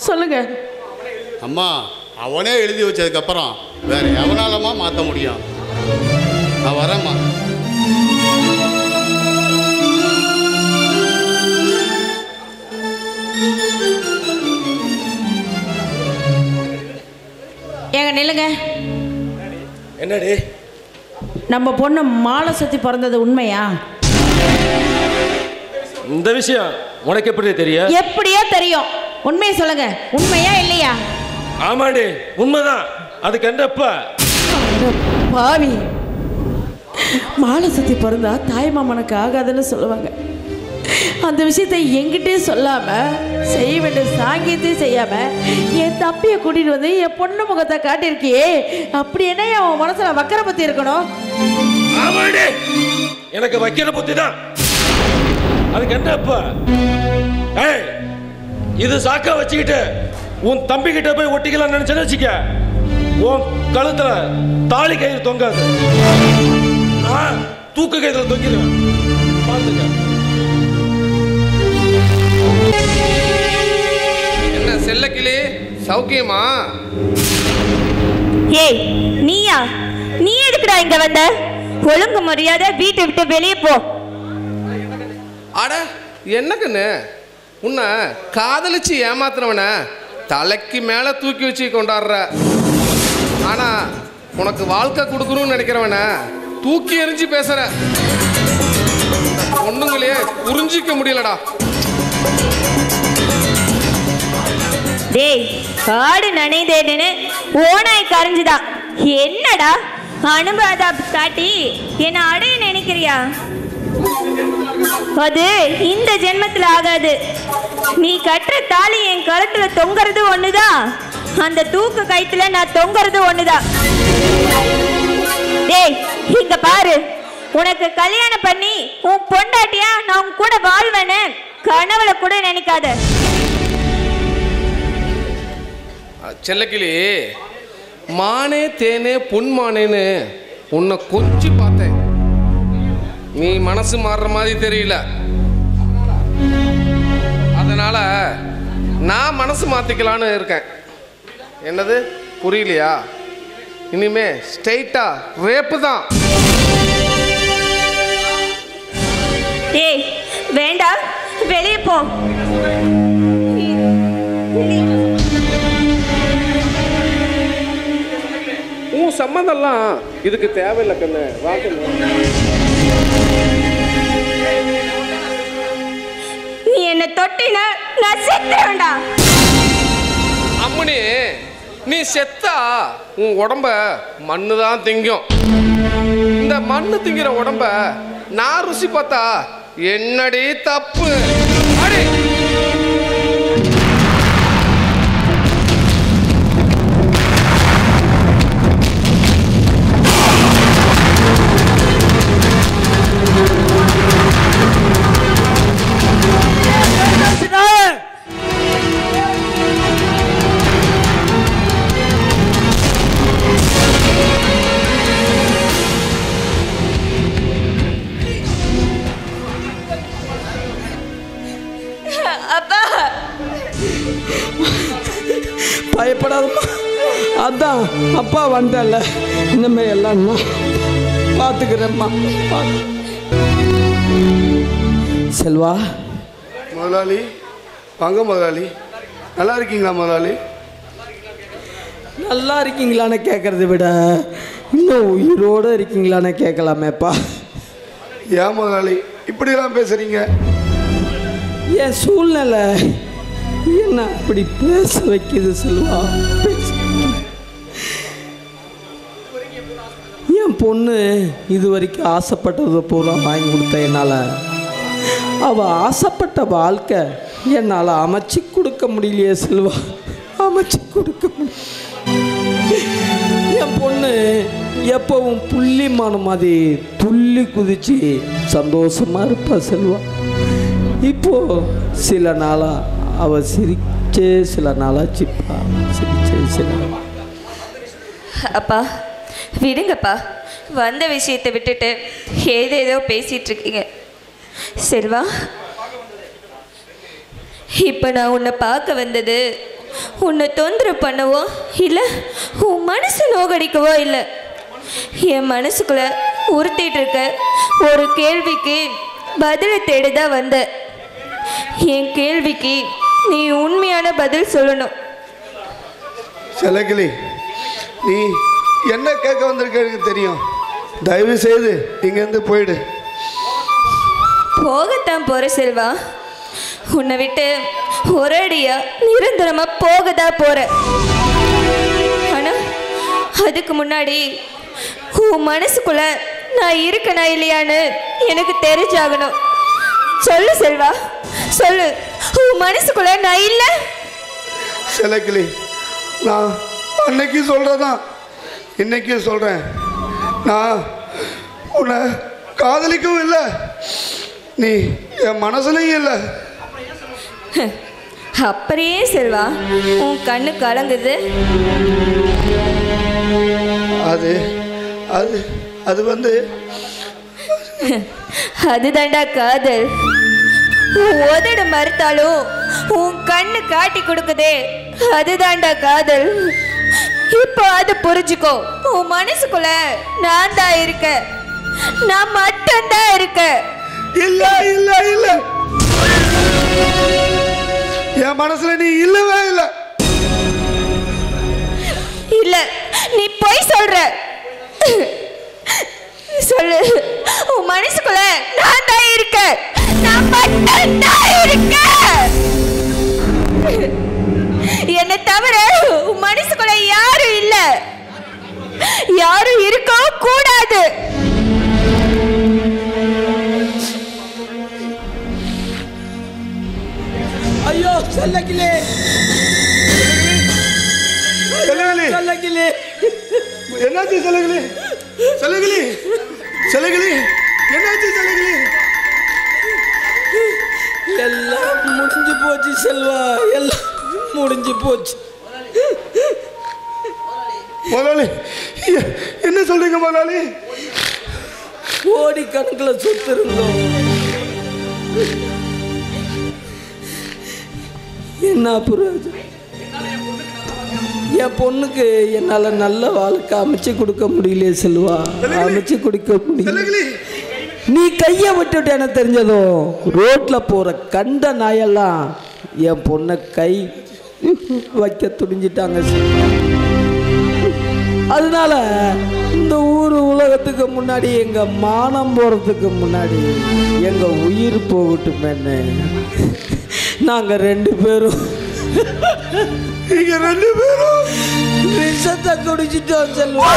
சொல்லுங்க. அம்மா, அவனே எழுதி வச்சதுக்கப்புறம் வேற எவனாலமா மாற்ற முடியும்? நான் வரேம்மா. ஏங்க நில்லுங்க. என்னடி? நம்ம பொண்ணு மாலை சுற்றி பிறந்தது உண்மையா? இந்த விஷயம் உனக்கு எப்படி தெரியும்? எப்படியா தெரியும்? உண்மையை சொல்லுங்க, உண்மையா இல்லையா? ஆமாடி, உண்மைதான். அதுக்கு என்னப்ப பாவி, மாலை சுற்றி பிறந்தா தாய் மாமனுக்கு ஆகாதுன்னு சொல்லுவாங்க. அந்த விஷயத்தை என்கிட்டே சொல்லாம, செய்ய வேண்டிய சாங்கியத்தையும் செய்யாம என் தம்பியை கூட்டிட்டு வந்து என் பொண்ணு முகத்தை காட்டியிருக்கியே, அப்படி என்ன அவன் மனசுல வக்கர புத்தி இருக்கணும்? ஆமாடி, எனக்கு வைக்கிற புத்தி தான். அதுக்கு என்னப்ப? ஏய், இது சாக்கா வச்சுக்கிட்டு உன் தம்பி கிட்ட போய் ஒட்டிக்கலாம் நினைச்சேன்னு வச்சுக்க, உன் கழுத்துல தாலி கயிறு தொங்காது, தூக்கு கயிறுல தொங்கிடுவேன். பார்த்துக்க. என்ன செல்லக்கிளி, சௌக்கியமா? ஏய், நீயா? நீ எதுக்குடா இங்க வந்த? ஒழுங்கு மரியாதை வீட்டை விட்டு வெளியே போ. அட என்னக்குன்னு, உன்னை காதலிச்சு ஏமாத்துறவன தலைக்கு மேல தூக்கி வச்சு கொண்டாடுற. ஆனா உனக்கு வாழ்க்கை கொடுக்கணும்னு நினைக்கிறவன தூக்கி எறிஞ்சு பேசுற. பொண்ணுங்களே புரிஞ்சிக்க முடியலடா. டேய், காடு நனைதேன்னு ஓனாய் கரைஞ்சுதா? என்னடா அனுபவம் காட்டி என்ன அடைய நினைக்கிறியா? அது இந்த ஜென்மத்தில் ஆகாது. நீ கட்டுற தாலி என் கழுத்துல தொங்குறது ஒண்ணுதான், அந்த தூக்கு கயித்துல நான் தொங்குறது ஒண்ணுதான். டேய், இங்க பாரு, உனக்கு கல்யாணம் பண்ணி உன் பொண்டாட்டியா நான் உன் கூட வாழ்வேன்னு கனவுல கூட நினைக்காத. செல்லக்கிளி, மானே தேனே பொன்மானேன்னு உன்னை கொஞ்சம் பார்த்தேன். நீ மனசு மாறுற மாதிரி தெரியல. அதனால நான் மனசு மாத்திக்கலான்னு இருக்கேன். என்னது புரியலையா? இனிமே ஸ்ட்ரெயிட்டா ரேப்பு தான். டேய், வேண்டாம், வெளியே போ. உன் சம்மந்தம்லாம் இதுக்கு தேவையில்லை கண்ணு. நீ என்ன தொட்டினா நான் செத்துறேன்டா. அம்மனி, நீ செத்தா உன் உடம்ப மண்ணு தான் திங்கும். இந்த மண்ணு திங்கிற உடம்ப நான் ருசி பார்த்தா என்னடி தப்பு? அடி பயப்படாதம்மா. அதான் அப்பா வந்தல, இனிமே எல்லாம் நான் பார்த்துக்கிறேம்மா. செல்வா. முதலாளி வாங்க முதலாளி. நல்லா இருக்கீங்களா முதலாளி? நல்லா இருக்கீங்களான்னு கேட்கறத விட இன்னும் உயிரோடு இருக்கீங்களான்னு கேட்கலாமேப்பா. ஏன் முதலாளி இப்படிலாம் பேசுறீங்க? என் சூழ்நிலை என்ன அப்படி பேச வைக்குது செல்வா. என் பொண்ணு இது வரைக்கும் ஆசைப்பட்டது பூரா வாங்கி கொடுத்த என்னால் அவள் ஆசைப்பட்ட வாழ்க்கை என்னால் அமைச்சு கொடுக்க முடியலையே செல்வா. அமைச்சு கொடுக்க முடியல. என் பொண்ணு எப்பவும் புள்ளிமான மாதிரி துள்ளி குதிச்சு சந்தோஷமா இருப்பா செல்வா. இப்போ சில நாளா அவ சிரிச்சே சில நாளா சிப்பா சிரிச்சே சில. அப்பா விடுங்கப்பா, வந்த விஷயத்தை விட்டுட்டு ஏதேதோ பேசிட்டு இருக்கீங்க. செல்வா, இப்போ நான் உன்னை பார்க்க வந்தது உன்னை தொந்தரவு பண்ணவோ இல்லை உன் மனசு நோகடிக்கவோ இல்லை. என் மனசுக்குள்ள உறுத்திட்டு இருக்க ஒரு கேள்விக்கு பதிலை தேடிதான் வந்த. என் கேள்விக்கு நீ உண்மையான பதில் சொல்லணும். செலகிளி, நீ என்ன கேட்க வந்திருக்க எனக்கு தெரியும். தயவு செய்து இங்கேருந்து போயிடு. போகத்தான் போற செல்வா. உன்னை விட்டு ஒரேடியா நிரந்தரமா போகதான் போற. ஆனா அதுக்கு முன்னாடி உன் மனசுக்குள்ள நான் இருக்கனா இல்லையான்னு எனக்கு தெரிஞ்சாகணும். சொல்லு செல்வா, சொல்லு. உன் மனசுக்குள்ள நான் இல்லை. செலகிளி, நான் அன்னைக்கு சொல்றதான் இன்னைக்கு சொல்றேன். நான் உன்னை காதலிக்கவும் இல்லை, நீ என் மனசுலையும் இல்லை. அப்படியே செல்வா உன் கண்ணு கலங்குது. அது அது அது வந்து அதுதான்டா காதல். உன் உதடு மறுத்தாலும் உன் கண்ணு காட்டி கொடுக்குதே, அதுதான்டா காதல். இப்போ அது புரிஞ்சுக்கோ. உன் மனசுக்குள்ள நான் தான் இருக்க, நான் மட்டும்தான் இருக்க. இல்ல இல்ல இல்ல, என் மனசுல நீ இல்லவே இல்லை. இல்ல, நீ பொய் சொல்ற. சொல்லு, உன் மனசுக்குள்ள நான் தான் இருக்க, நான் மட்டும்தான் இருக்க. என்னை தவிர உன் மனசுக்குள்ள யாரும் இல்ல, யாரும் இருக்க கூடாது. ஐயோ செல்லகிளே, செல்லகிளி, செல்லகிளே, என்னாச்சு செல்லகிளி? செல்லகிளி, செல்லகிளி, என்னாச்சு செல்லகிளி? எல்லாம் முடிஞ்சு போச்சு செல்வா, எல்லாம் முடிஞ்சு போச்சு. முதலாளி, என்ன சொல்றீங்க முதலாளி? கோடிக்கணக்கில் சொத்து இருந்தோம், என்ன பிரயோஜனம்? என் பொண்ணுக்கு என்னால் நல்ல வாழ்க்கை அமைச்சு கொடுக்க முடியலையே செல்வா, அமைச்சு கொடுக்க முடியல. நீ கையை விட்டுட்டு எனக்கு தெரிஞ்சதும் ரோட்டில் போகிற கண்ட நாயெல்லாம் என் பொண்ணை கை வைக்க துணிஞ்சிட்டாங்க. அதனால இந்த ஊர் உலகத்துக்கு முன்னாடி எங்கள் மானம் போகிறதுக்கு முன்னாடி எங்கள் உயிர் போகட்டுமேன்னு நாங்கள் ரெண்டு பேரும் விஷத்தை குடிச்சிட்டோம் செல்வா.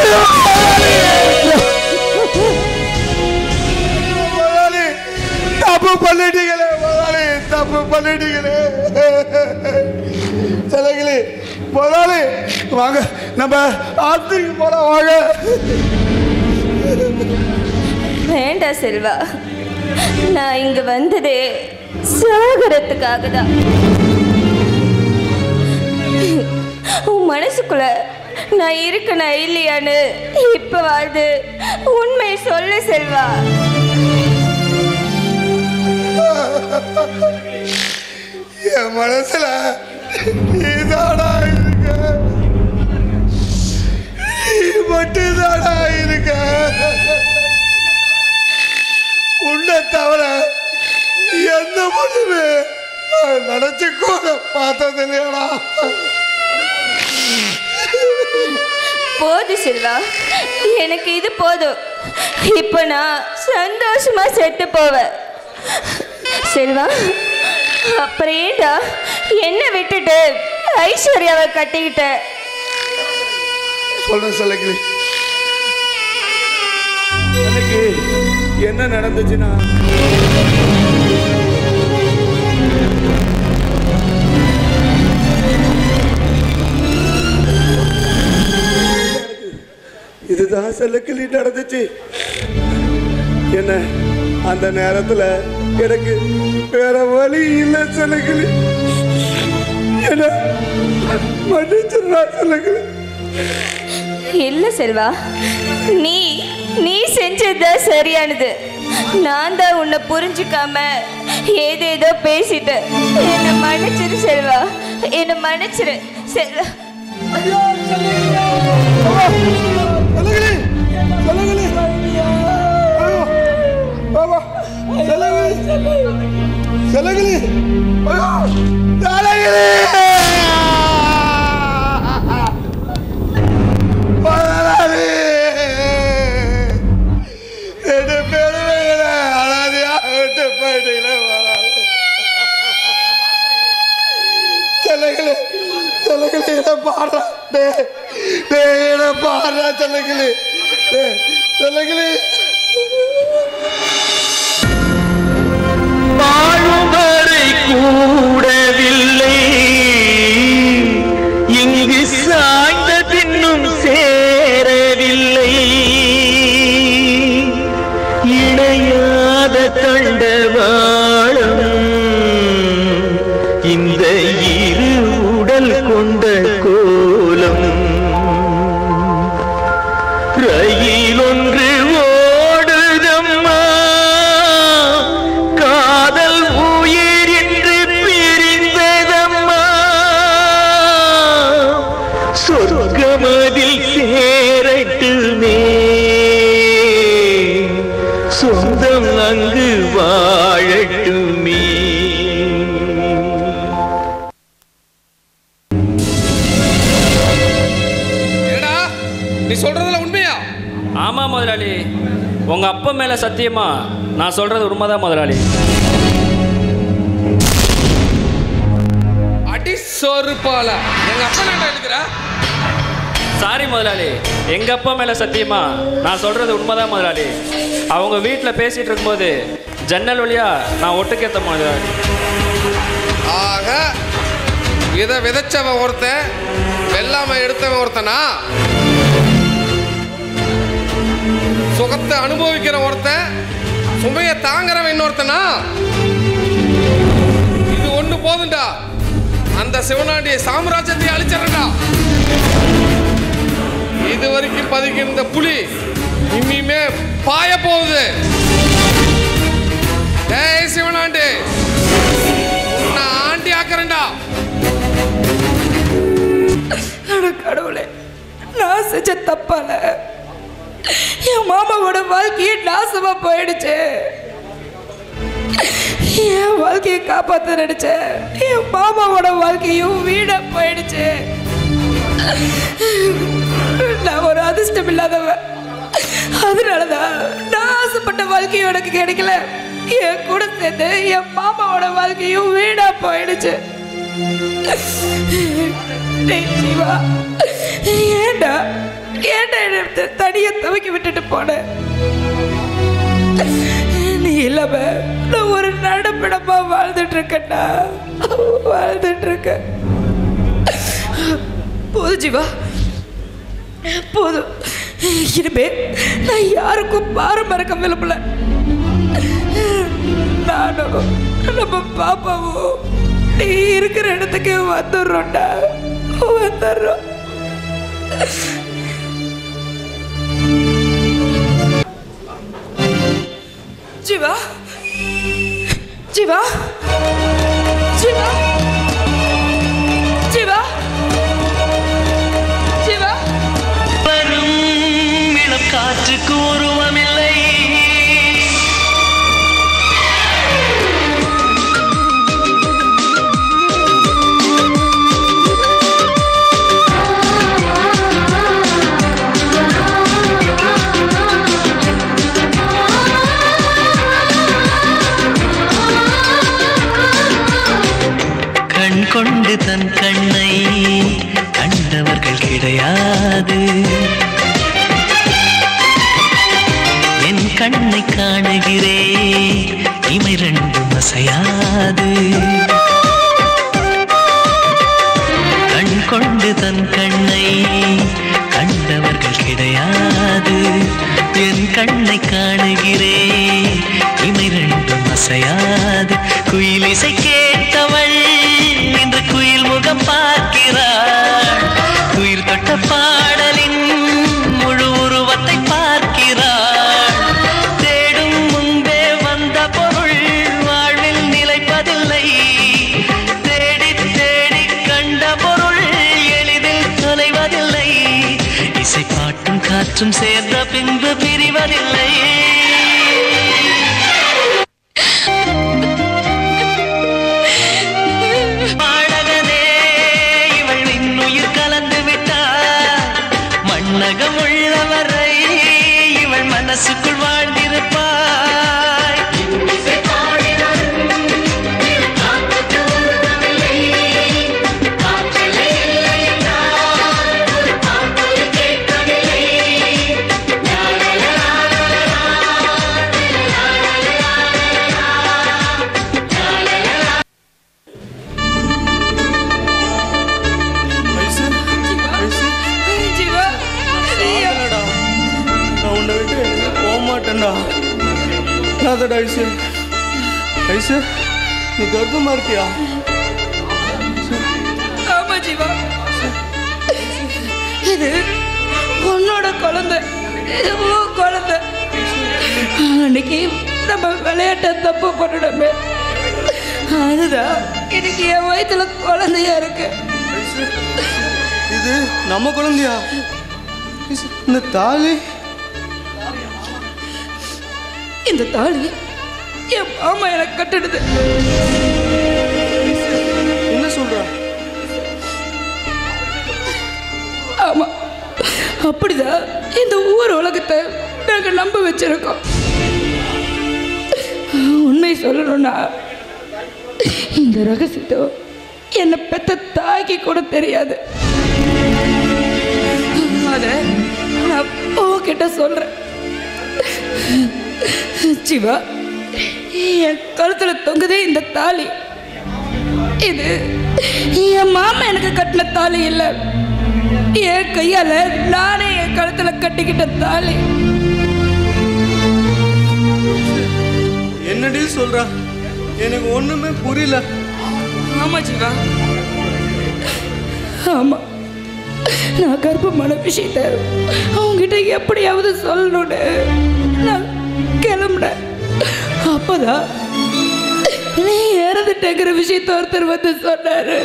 தப்பு பண்ணிட்டீங்களே முதலாளி, தப்பு பண்ணிட்டீங்களே. செலகிளி, முதலாளி வாங்க நம்ம ஆத்திரிக்கு போலாம் வாங்க. வேண்டாம் செல்வா, நான் இங்க வந்ததே சாகரத்துக்காக தான். உன் மனசுக்குள்ள நான் இருக்கனா இல்லையான்னு இப்ப வாழ்ந்து உண்மை சொல்லு செல்வா. என் மனசுல நீதானா இருக்க. மட்டும்தானா இருக்க. உன்னை தவிர எந்த பொண்ணுமே நினைச்சு கூட பார்த்தது இல்லையாடா. போதும் செல்வா, எனக்கு இது போதும். இப்ப நான் சந்தோஷமா செத்து போவேன். செல்வா, அப்புறம் ஏண்டா என்ன விட்டுட்டு ஐஸ்வர்யாவை கட்டிக்கிட்ட? சொல்றேன் செல்லக்கிளி. எனக்கு என்ன நடந்துச்சுன்னா, இதுதான் செல்லக்கிளி நடந்துச்சு. என்ன அந்த நேரத்துல எனக்கு வேற வழி இல்லை செல்லக்கிளி. என்ன மன்னிச்சிருந்தா செல்லக்கிளி. இல்ல செல்வா, நீ செஞ்சதுதான் சரியானது. நான் தான் உன்னை புரிஞ்சுக்காம ஏதேதோ பேசிட்டேன். என்னை மன்னிச்சிரு செல்வா, என்னை மன்னிச்சிரு செல்வா. வாழும்வரை கூடவில்லை, இங்கு சாய்ந்த பின்னும் சேரவில்லை. இணையாத தண்டவாளம் இந்த இரு உடல் கொண்ட கோலம். ரயில் ஒன்று ஓடுதம்மா, காதல் உயிர் என்று பிரிந்ததம்மா. சொர்க்கமதில் சேரட்டுமே, சொந்தம் அங்கு வாழட்டுமே. நீ சொல்றதுல உண்மையா? ஆமா முதலாளி, உங்க அப்பா மேல சத்தியமா நான் சொல்றது உண்மைதான் முதலாளி. அடி சொருப்பால எங்க அப்பா நாடா இருக்கிற? சாரி முதலாளி, எங்க அப்பா மேல சத்தியமா நான் சொல்றது உண்மைதான் முதலாளி. அவங்க வீட்டில் பேசிட்டு இருக்கும்போது ஜன்னல் வழியா நான் ஒட்டுக்கேத்த முதலாளி. ஆக இதை விதைச்சவன் ஒருத்தன், வெள்ளாம எடுத்தவன் ஒருத்தனா? சுகத்தை அனுபவிக்கிற ஒருத்தன், சுமையை தாங்குறவன் இன்னொருத்தனா? இது ஒண்ணு போதுண்டா, அந்த சிவனாண்டிய சாம்ராஜ்யத்தை அழிச்சிடறா. இது வரைக்கும் பதுக்கியிருந்த புலி இனிமே பாய போகுது. ஏய் சிவனாண்டி, நான் ஆண்டி ஆக்குறேன்டா. கடவுளே, நான் செஞ்ச தப்பால என் மாமாவோட வாழ்க்கையே நாசமா போயிடுச்சு. என் வாழ்க்கையை காப்பாத்த நினைச்சேன், என் மாமாவோட வாழ்க்கையும் வீணா போயிடுச்சு. நான் ஒரு அதிர்ஷ்டம் இல்லாதவன், அதனாலதான் நான் ஆசைப்பட்ட வாழ்க்கையும் எனக்கு கிடைக்கல. என் கூட சேர்ந்து என் மாமாவோட வாழ்க்கையும் வீணா போயிடுச்சு. ஜீவா, ஏண்டா என்ன தனியா துவைக்க விட்டுட்டு போன? நீ இல்லாம நான் ஒரு நடப்பிடமா வாழ்ந்துட்டு இருக்கேன்டா, வாழ்ந்துட்டு இருக்க. போதும் ஜீவா, போதும். இனிமே நான் யாருக்கும் பாரம் மறக்க விரும்பல. நானும் நம்ம பாப்பாவும் நீ இருக்கிற இடத்துக்கு வந்துடுறோம்டா, வந்துடுறோம். ஜீவா, ஜீவா, ஜீவா, ஜீவா, ஜீவா. கொண்டு தன் கண்ணை கண்டவர்கள் கிடையாது. என் கண்ணை காணுகிறே இமை ரெண்டும் அசையாது. கண் கொண்டு தன் கண்ணை கண்டவர்கள் கிடையாது. என் கண்ணை காணுகிறே இமை ரெண்டும் அசையாது. குயில் இசை கேட்டவள் இன்று குயில் முகம் பார்க்கிறாள். குயில் தொட்ட பாடலின் முழு உருவத்தை பார்க்கிறாள். தேடும் முன்பே வந்த பொருள் வாழ்வில் நிலைப்பதில்லை. தேடி தேடி கண்ட பொருள் எளிதில் தொலைவதில்லை. இசை பாட்டும் காற்றும் சேர்ந்த பின்பு பிரிவதில்லை. பாடகனே இவள் இன்னுயிர் கலந்து விட்டார். மண்ணகம் உள்ளவரை இவள் மனசுக்குள் வாழ்ந்திருப்பாய். நீ கர்ப்பமா இருக்கியா? ஆமா ஜீவா, இது உன்னோட குழந்தை, இது உன் குழந்தை. அன்னைக்கு நம்ம விளையாட்ட தப்பு பண்ணணுமே, அதுதான் இன்னைக்கு என் வயிற்றுல குழந்தையா இருக்கு. இது நம்ம குழந்தையா? இந்த தாலி, இந்த தாலி என் மாமா எனக்கு கட்டிடுது. என்ன சொல்ற? ஆமா, அப்படிதான் இந்த ஊர் உலகத்தை நாங்க நம்ப வச்சிருக்கோம். உண்மை சொல்லணும்னா இந்த ரகசியத்தை என்னை பெத்த தாய்க்கு கூட தெரியாது. அத நான் உன்கிட்ட சொல்றேன். சிவா, என் கழுத்துல தொங்குதே இந்த தாலி. இது என் மாமா எனக்கு கட்டின தாலி இல்ல, என் கையால நானே என் கழுத்துல கட்டிக்கிட்ட தாலி. என்னடி சொல்ற? எனக்கு ஒண்ணுமே புரியல. ஆமா ஜீவா, ஆமா, நான் கர்ப்பமான விஷயத்த அவங்ககிட்ட எப்படியாவது சொல்லணும்னு நான் கிளம்புனேன். அப்பதான் நீ இறந்துட்டேங்கிற விஷயத்த ஒருத்தர் வந்து சொன்னாரு.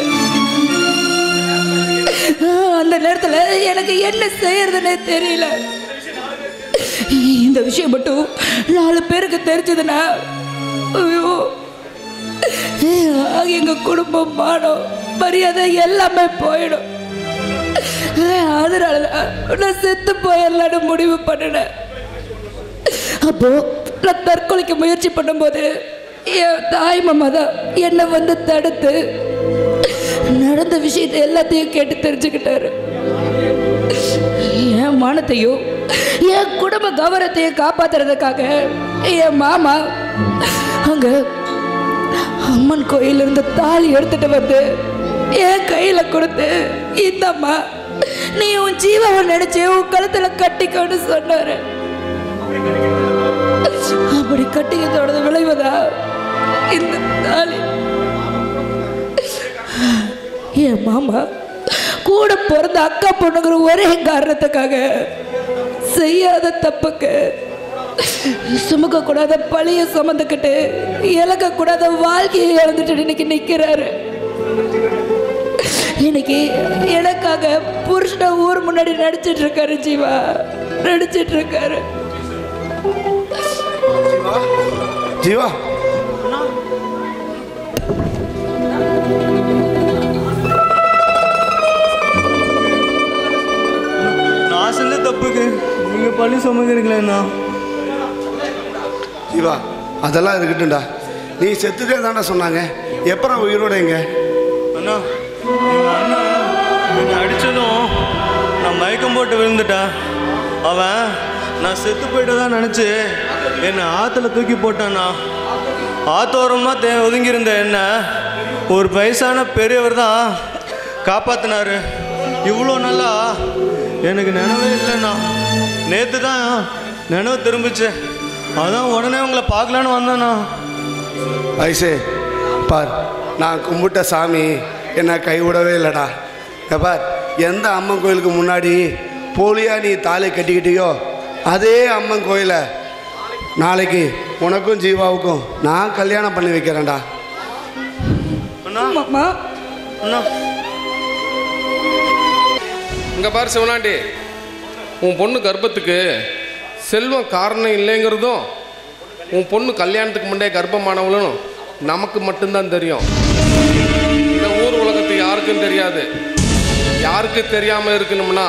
அந்த நேரத்துல எனக்கு என்ன செய்யறதுன்னே தெரியல. இந்த விஷயம் மட்டும் 4 பேருக்கு தெரிஞ்சதுன்னா ஐயோ, எங்க குடும்பம், மானம், மரியாதை எல்லாமே போயிடும். அதனாலதான் நான் செத்து போயிடலான்னு முடிவு பண்ணினேன். அப்போ நான் தற்கொலைக்கு முயற்சி பண்ணும்போது என் தாய் மாமா தான் என்னை வந்து தடுத்து நடந்த விஷயத்தை எல்லாத்தையும் கேட்டு தெரிஞ்சுக்கிட்டாரு. என் மானத்தையும் என் குடும்ப கௌரவத்தையும் காப்பாத்துறதுக்காக என் மாமா அங்க அம்மன் கோயில் இருந்த தாலி எடுத்துட்டு வந்து என் கையில கொடுத்து, இந்தம்மா நீ உன் ஜீவாவை நினைச்சு உன் கழுத்துல கட்டிக்கோன்னு சொன்னாரு. அப்படி கட்டிக்கத்தோட விளைவதா இந்த தாலி. என் மாமா கூட பிறந்த அக்கா பொண்ணுங்கிற ஒரே காரணத்துக்காக செய்யாத தப்புக்கு சுமக்க கூடாத பழிய சுமந்துக்கிட்டு இழக்க கூடாத வாழ்க்கையை இழந்துட்டு இன்னைக்கு நிக்கிறாரு. இன்னைக்கு எனக்காக புருஷனை ஊர் முன்னாடி நடிச்சிட்டு இருக்காரு. ஜீவா நடிச்சிட்டு இருக்காரு. ஜீவா, நான் செஞ்ச தப்புக்கு நீங்க பழி சுமக்கிறீங்களேண்ணா? ஜீவா, அதெல்லாம் இருக்கட்டும்டா. நீ செத்துட்டே தாண்டா சொன்னாங்க. எப்பறம் உயிரோட எங்க? அண்ணா எங்கள் அண்ணன் என்னை அடித்ததும் நான் மயக்கம் போட்டு விழுந்துட்டேன். அவன் நான் செத்து போயிட்டு தான் நினச்சி என்னை ஆற்றுல தூக்கி போட்டான்னா. ஆத்தோரமாக ஒதுங்கியிருந்த என்ன ஒரு வயசான பெரியவர் தான் காப்பாற்றினாரு. இவ்வளோ நல்லா எனக்கு நினைவே இல்லைண்ணா. நேற்று தான் நினைவு திரும்பிச்சு. அதான் உடனே உங்களை பார்க்கலான்னு வந்தேண்ணா. ஐசே பார், நான் கும்பிட்ட சாமி என்னை கைவிடவே இல்லைடா. பார், எந்த அம்மன் கோயிலுக்கு முன்னாடி போலியா நீ தாலி கட்டிக்கிட்டியோ அதே அம்மன் கோயிலை நாளைக்கு உனக்கும் ஜீவாவுக்கும் நான் கல்யாணம் பண்ணி வைக்கிறேன்டா. இங்க பாரு சிவனாண்டி, உன் பொண்ணு கர்ப்பத்துக்கு செல்வம் காரணம் இல்லைங்கிறதும் உன் பொண்ணு கல்யாணத்துக்கு முன்னே கர்ப்பமானவளும் நமக்கு மட்டும்தான் தெரியும். இந்த ஊர் உலகத்துக்கு யாருக்கும் தெரியாது. யாருக்கு தெரியாமல் இருக்கணும்னா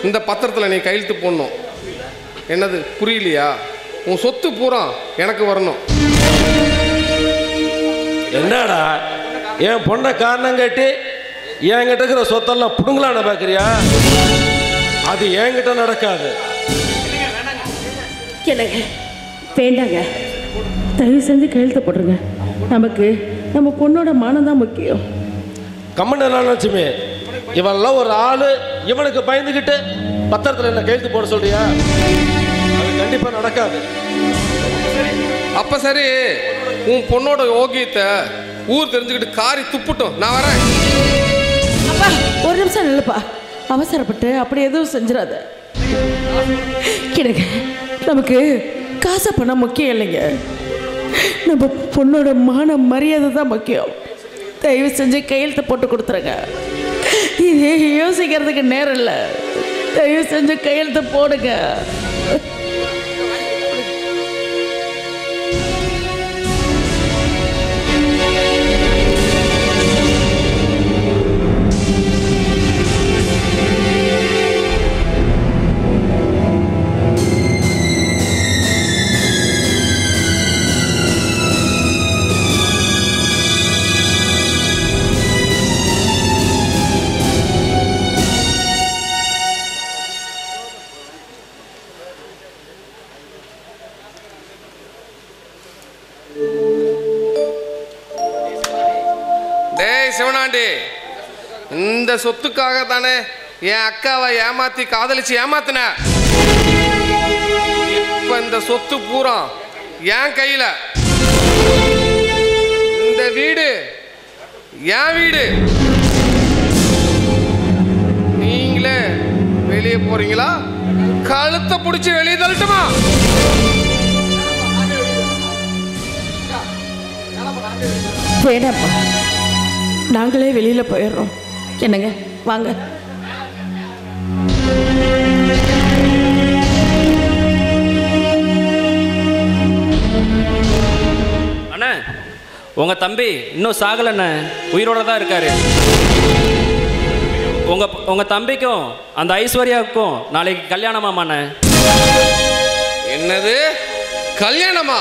இந்த பத்திரத்தில் நீ கையெழுத்து போடணும். என்னது புரியலையா? உன் சொத்து பூரா எனக்கு வரணும். என்னடா என் பொண்ணை காரணம் கேட்டு என்கிட்ட இருக்கிற சொத்தெல்லாம் புடுங்கலான்னு பார்க்குறியா? அது என்கிட்ட நடக்காது. என்னங்க வேண்டாங்க, தயவு செஞ்சு கையெழுத்து போட்டுருங்க. நமக்கு நம்ம பொண்ணோட மானம் தான் முக்கியம். கம்மன் லட்சுமி, இவெல்லாம் ஒரு ஆளு, இவனுக்கு பயந்துக்கிட்டு பத்திரத்தில் என்ன கையெழுத்து போட சொல்றியா? அது கண்டிப்பாக நடக்காது. அப்ப சரி, உன் பொண்ணோட ஓகியத்தை ஊர் தெரிஞ்சுக்கிட்டு காரி துப்புட்டோம். நான் வரேன். அப்பா ஒரு நிமிஷம் நில்லுப்பா. அவசரப்பட்டு அப்படி எதுவும் செஞ்சிடாத. எனக்கு நமக்கு காசை பணம் முக்கியம் இல்லைங்க. நம்ம பொண்ணோட மான மரியாதை தான் முக்கியம். தயவு செஞ்சு கையெழுத்து போட்டு கொடுத்துருங்க. இது யோசிக்கிறதுக்கு நேரம் இல்லை. தயவு செஞ்சு கையெழுத்து போடுங்க. டேய் சிவனாண்டி, இந்த சொத்துக்காக தானே என் அக்காவை ஏமாத்தி காதலிச்சு ஏமாத்தின. இப்ப இந்த சொத்து பூரா என் கையில. இந்த வீடு என் வீடு. நீங்களே வெளியே போறீங்களா? கழுத்தை பிடிச்சி வெளியே தள்ளட்டுமா? வேண்டாம்ப்பா, நாங்களே வெளியில் போயிடுறோம். என்னங்க வாங்க. அண்ணா, உங்க தம்பி இன்னும் சாகலண்ணே, உயிரோட தான் இருக்காரு. உங்க தம்பிக்கும் அந்த ஐஸ்வர்யாவுக்கும் நாளைக்கு கல்யாணமாமாண்ணே. என்னது கல்யாணமா?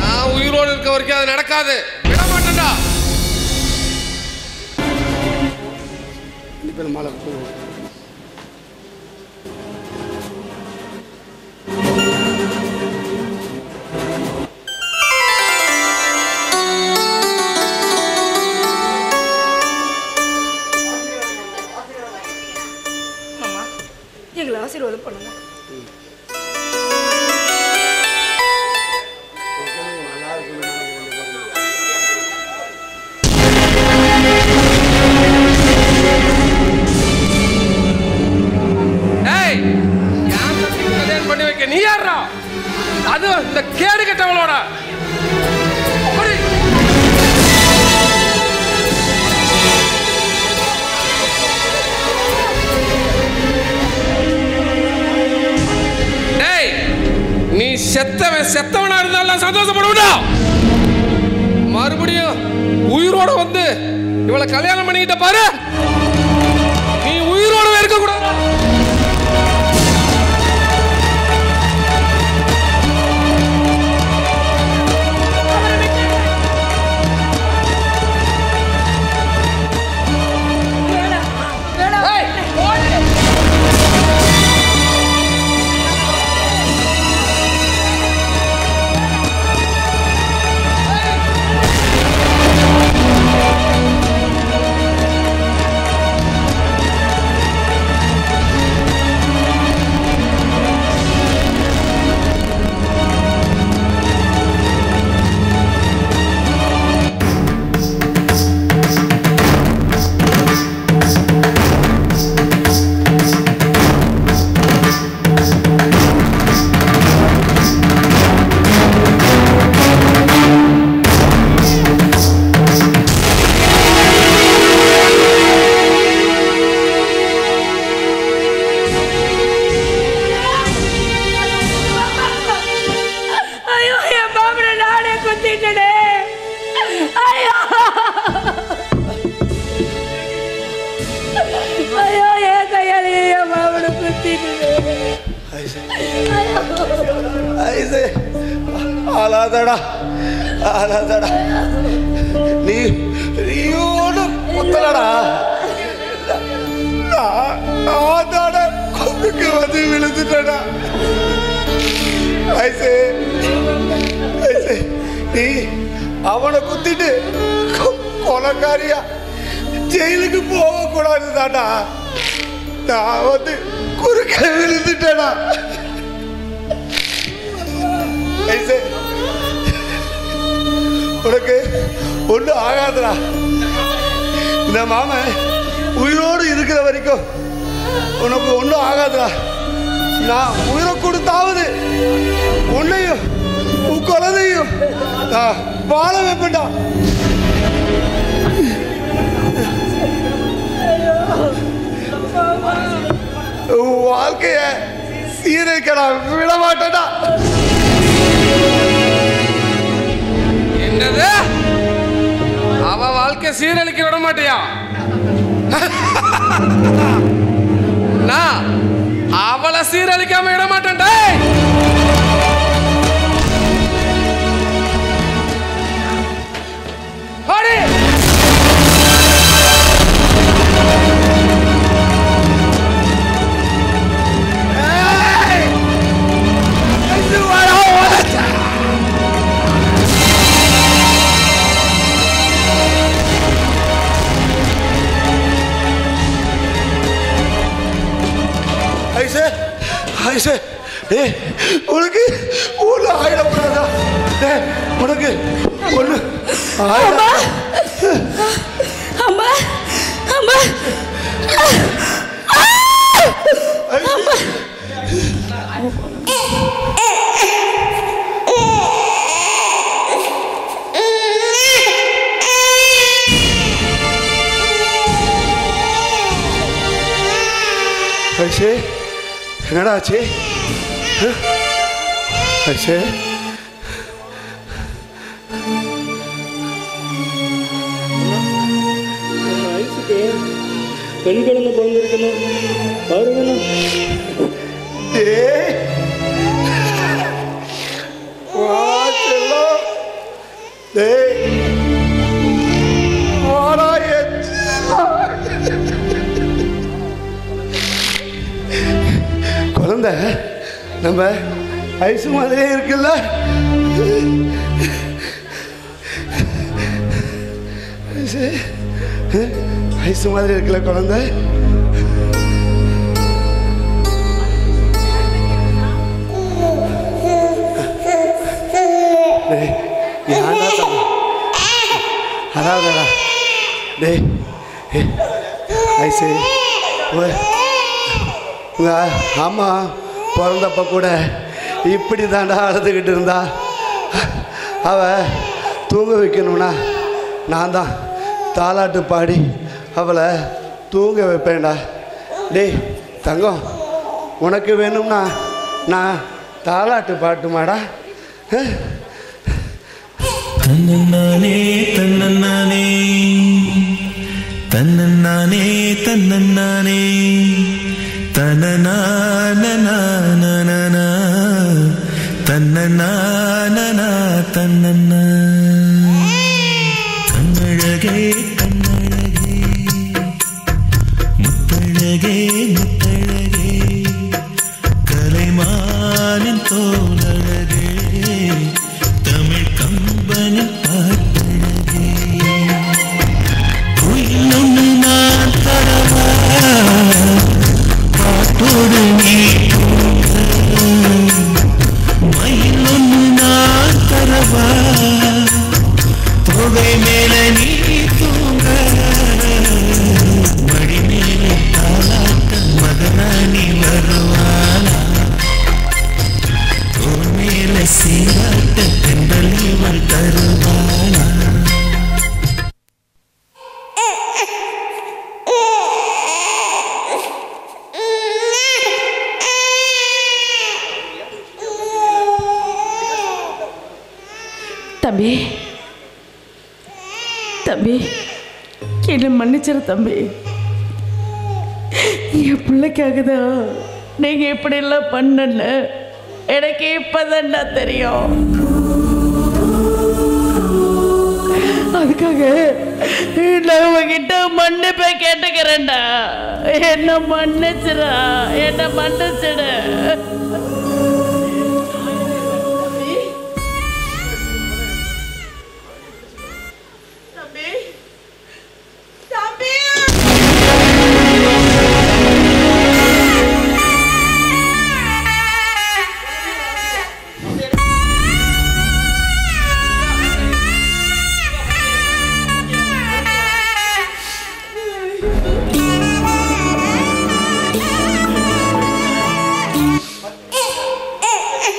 நான் உயிரோடு இருக்க வரைக்கும் அது நடக்காது. விட மாட்டேன்டா. எங்களை ஆசீர்வாதம் பண்ணுங்க. கல்யாணம் பண்ணி வைக்க நீ யாரா? அது இந்த கேடு கட்டவளோட. டேய், நீ செத்தவனா இருந்தாலும் சந்தோஷப்படுவா. மறுபடியும் உயிரோட வந்து இவளை கல்யாணம் பண்ணிக்கிட்ட பாரு. நீ உயிரோட இருக்க கூடாது. ஆகாதடா ஆகாதடா. நீ ஒன்றும் குத்தலடா. நான் தானே கொண்டுக்கு வந்து விழுந்துட்டடா. ஐசே ஐசே, நீ அவனை குத்திட்டு கொலைக்காரியா ஜெயிலுக்கு போகக்கூடாது தாண்டா. நான் வந்து குறுக்க விழுந்துட்டேனா. ஐசே, உனக்கு ஒன்றும் ஆகாதுடா. இந்த மாமன் உயிரோடு இருக்கிற வரைக்கும் உனக்கு ஒன்றும் ஆகாதுடா. நான் உயிரை கொடுத்தாவது உன்னையும் உன் குழந்தையும் நான் வாழ வைப்பேன்டா. வாழ்க்கைய சீரழிக்க நான் விட மாட்டேன்டா. என்னது? அவ வாழ்க்கை சீரழிக்க விட மாட்டியா? நான் அவளை சீரழிக்காம விட மாட்டேன்டா. ஐசே, உனக்கு ஒன்று ஆயிடக்கூடாதா? உனக்கு ஒன்று அம்மா அம்மா அம்மா ஐசே, என்னடா ஆச்சு? ஐசே, ஐஸுக்கு பெண் குழந்தை பிறந்திருக்கணும் பாருங்கண்ணா. குழந்தை நம்ம ஐசு மாதிரியே இருக்குல்ல? ஐசு மாதிரி இருக்குல்ல குழந்தை? அதாவதா டேய் ஐசு, உங்க அம்மா பிறந்தப்ப கூட இப்படி தாண்டா அழுதுகிட்டு இருந்தா. அவ தூங்க வைக்கணும்னா நான் தான் தாலாட்டு பாடி அவளை தூங்க வைப்பேன்டா. டேய் தங்கம், உனக்கு வேணும்னா நான் தாலாட்டு பாட்டுமாடா? தன்னன்னானே தன்னன்னானே தன்னன்னானே தன்னன்னானே தன்னனானனானனா தன்னனானனா தன்னன்னா கண்ணழகே கண்ணழகே முத்தழகே முத்தழகே கலைமானின் தோலழகே தமிழ் கம்பனின் பாட்டழகே குயில் ஒன்று நான் தரவா பாட்டோடு நீ மயில் ஒன்று நான் தரவா தொகை மேல நீ தூங்க மடி மேலே தாலாட்ட மகராணி வருவாளா தோல் மேல சீராட்ட தென்றல் இவள் தருவாளா தம்பி தம்பி, என்ன மன்னிச்சிரு தம்பி. என் பிள்ளைக்காக தான் நீங்க இப்படி எல்லாம் பண்ணல. எனக்கு இப்பதான் தெரியும். அதுக்காக நான் உங்ககிட்ட மன்னிப்பை கேட்டுக்கிறேன்டா. என்ன மன்னிச்சிடா, என்ன மன்னிச்சிடு.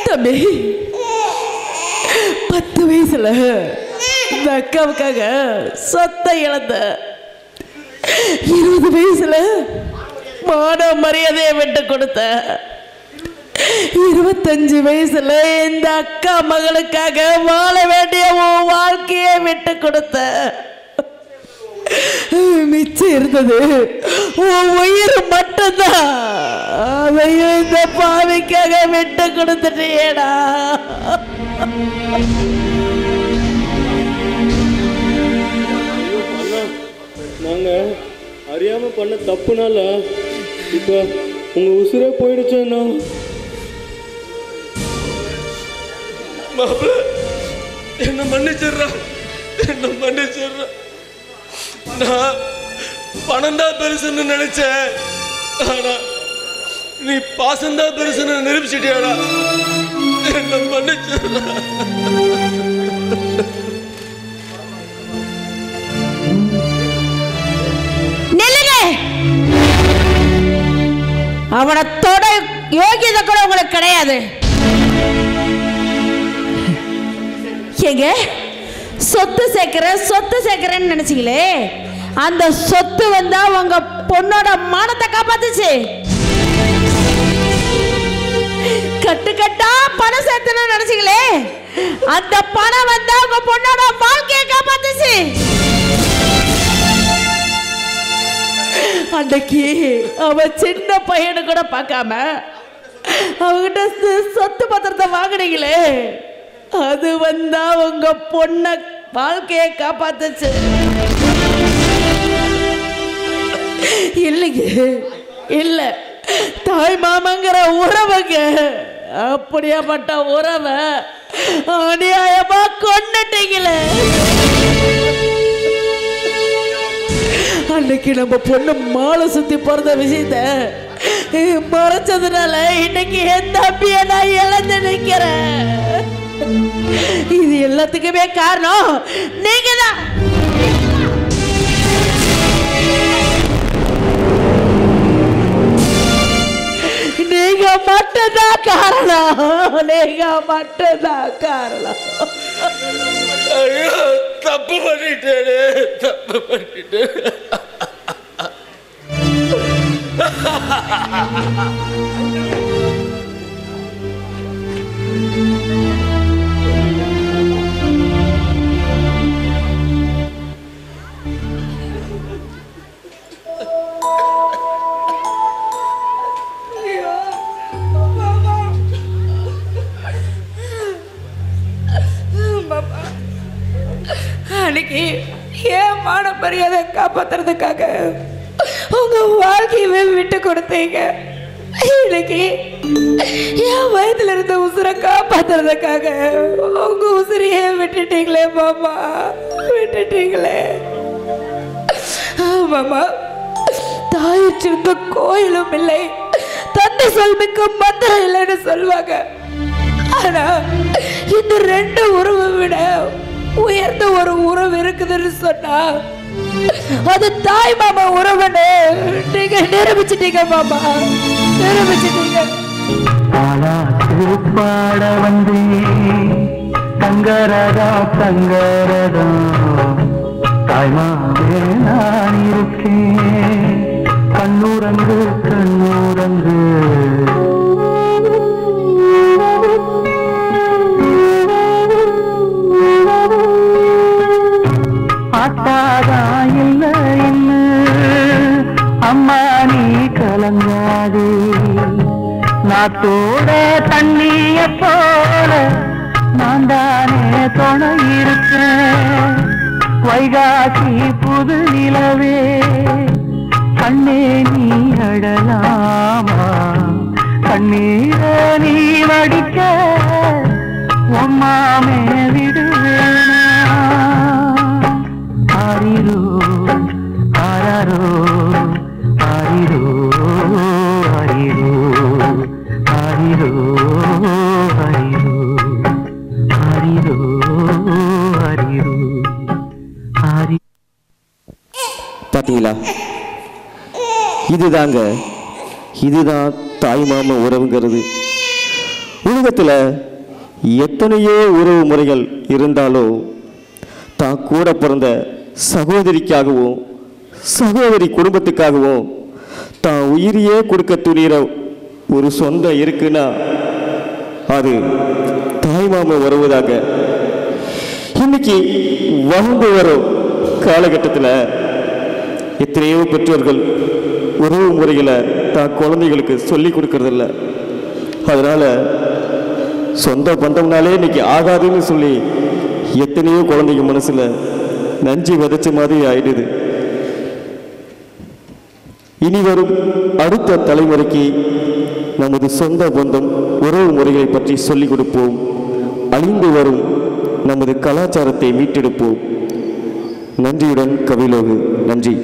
தம்பி, 10 வயசுல இந்த அக்காவுக்காக சொத்தை இழந்த, 20 வயசுல மான மரியாதையை விட்டு கொடுத்த, 25 வயசுல இந்த அக்கா மகளுக்காக வாழ வேண்டிய உன் வாழ்க்கையை விட்டு கொடுத்த, மிச்சம் இருந்தது உன் உயிர் மட்டும்தான். அதையும் இந்த பாவிக்காக விட்டு கொடுத்துட்டேடா. நாங்க அறியாம பண்ண தப்புனால இப்ப உங்க உசுரே போயிடுச்சேன்னா என்ன மன்னிச்சிடுறா, என்ன மன்னிச்சிடுறா. நான் பணம் தான் பெருசுன்னு நினைச்சேன். ஆனா நீ பாசம்தான் பெருசுன்னு நிரூபிச்சிட்டியாடா. என்ன மன்னிச்சிடுறா. அவனை தொட யோகியதை கூட உங்களுக்கு கிடையாது. எங்க சொத்து சேர்க்கிறேன்னு நினைச்சீங்களே, அந்த சொத்து வந்தா உங்க பொண்ணோட மானத்தை காப்பாத்துச்சு. கட்டுக்கட்டா பணம் சேர்த்தணும்னு நினைச்சீங்களே, அந்த பணம் வந்தா உங்க பொண்ணோட வாழ்க்கையை காப்பாத்துச்சு. அன்னைக்கு அவ சின்ன பையனு கூட பார்க்காம அவங்கிட்ட சொத்து பத்திரத்தை வாங்கினீங்களே, அது வந்தா உங்க பொண்ண வாழ்க்கையை காப்பாத்துச்சு. இல்லைங்க, இல்ல, தாய் மாமங்கிற உறவுங்க, அப்படியாப்பட்ட உறவை அநியாயமா கொன்னுட்டீங்களே. அன்னைக்கு நம்ம பொண்ணு மாலை சுத்தி பிறந்த விஷயத்த மறைச்சதுனால இன்னைக்கு என் தம்பிய நான் இழந்து நிக்கிறேன். இது எல்லாத்துக்குமே காரணம் நீங்க தான். நீங்க மட்டும்தான் காரணம், நீங்க மட்டும்தான் காரணம். ஐயோ, தப்பு பண்ணிட்டேனே, தப்பு பண்ணிட்டேன். அன்னைக்கு ஏன் மான மரியாதை காப்பாத்துறதுக்காக உங்க வாழ்க்கையவே விட்டு கொடுத்தீங்க. இன்னைக்கு என் வயதுல இருந்த உசுரை காப்பாத்துறதுக்காக உங்க உசுரையே விட்டுட்டீங்களே மாமா, விட்டுட்டீங்களே மாமா. தாயிற்றிருந்த கோயிலும் இல்லை, தந்தை சொல்மிக்க மந்திரம் இல்லைன்னு சொல்லுவாங்க. ஆனா இந்த 2 உறவை விட உயர்ந்த ஒரு உறவு இருக்குதுன்னு சொன்னா அது தாய் மாமா உறவுன்னு நீங்க நிரூபிச்சிட்டீங்க மாமா, நிரூபிச்சிட்டீங்க. பாட வந்தே தங்கரதா தங்கரதா தாய்மாவே நான் இருக்கேன், கண்ணுரங்கு கண்ணுரங்கு. ஆட்டாதா இல்லை அம்மா நீ கலங்காதே, நாத்தோட தண்ணிய போல நான் தானே துணை இருக்கேன். வைகாசி புது நிலவே கண்ணே நீ அழலாமா கண்ணீர நீ வடிக்க உம்மாமே விடுவேனா ஆரிரோ ஆராரோ ஆரிரோ ஆரிரோ ஆரிரோ ஆரிரோ ஆரிரோ ஆரிரோ ஆரி பார்த்தீங்களா? இதுதான் தாய் மாமா உறவுங்கிறது. உலகத்தில் எத்தனையோ உறவு முறைகள் இருந்தாலும் தான் கூட பிறந்த சகோதரிக்காகவும் சகோதரி குடும்பத்துக்காகவும் தான் உயிரையே கொடுக்க துணிகிற ஒரு சொந்தம் இருக்குன்னா அது தாய் மாமா உறவுதாங்க. இன்னைக்கு வாழ்ந்து வரும் காலகட்டத்தில் எத்தனையோ பெற்றோர்கள் உறவு முறைகளை தான் குழந்தைகளுக்கு சொல்லி கொடுக்கறதில்ல. அதனால சொந்த பந்தம்னாலே இன்னைக்கு ஆகாதுன்னு சொல்லி எத்தனையோ குழந்தைங்க மனசுல நஞ்சு விதைச்ச மாதிரி ஆயிடுது. இனி வரும் அடுத்த தலைமுறைக்கு நமது சொந்த பந்தம் உறவு முறைகளை பற்றி சொல்லிக் கொடுப்போம். அழிந்து வரும் நமது கலாச்சாரத்தை மீட்டெடுப்போம். நன்றியுடன் கவிலோகு. நன்றி.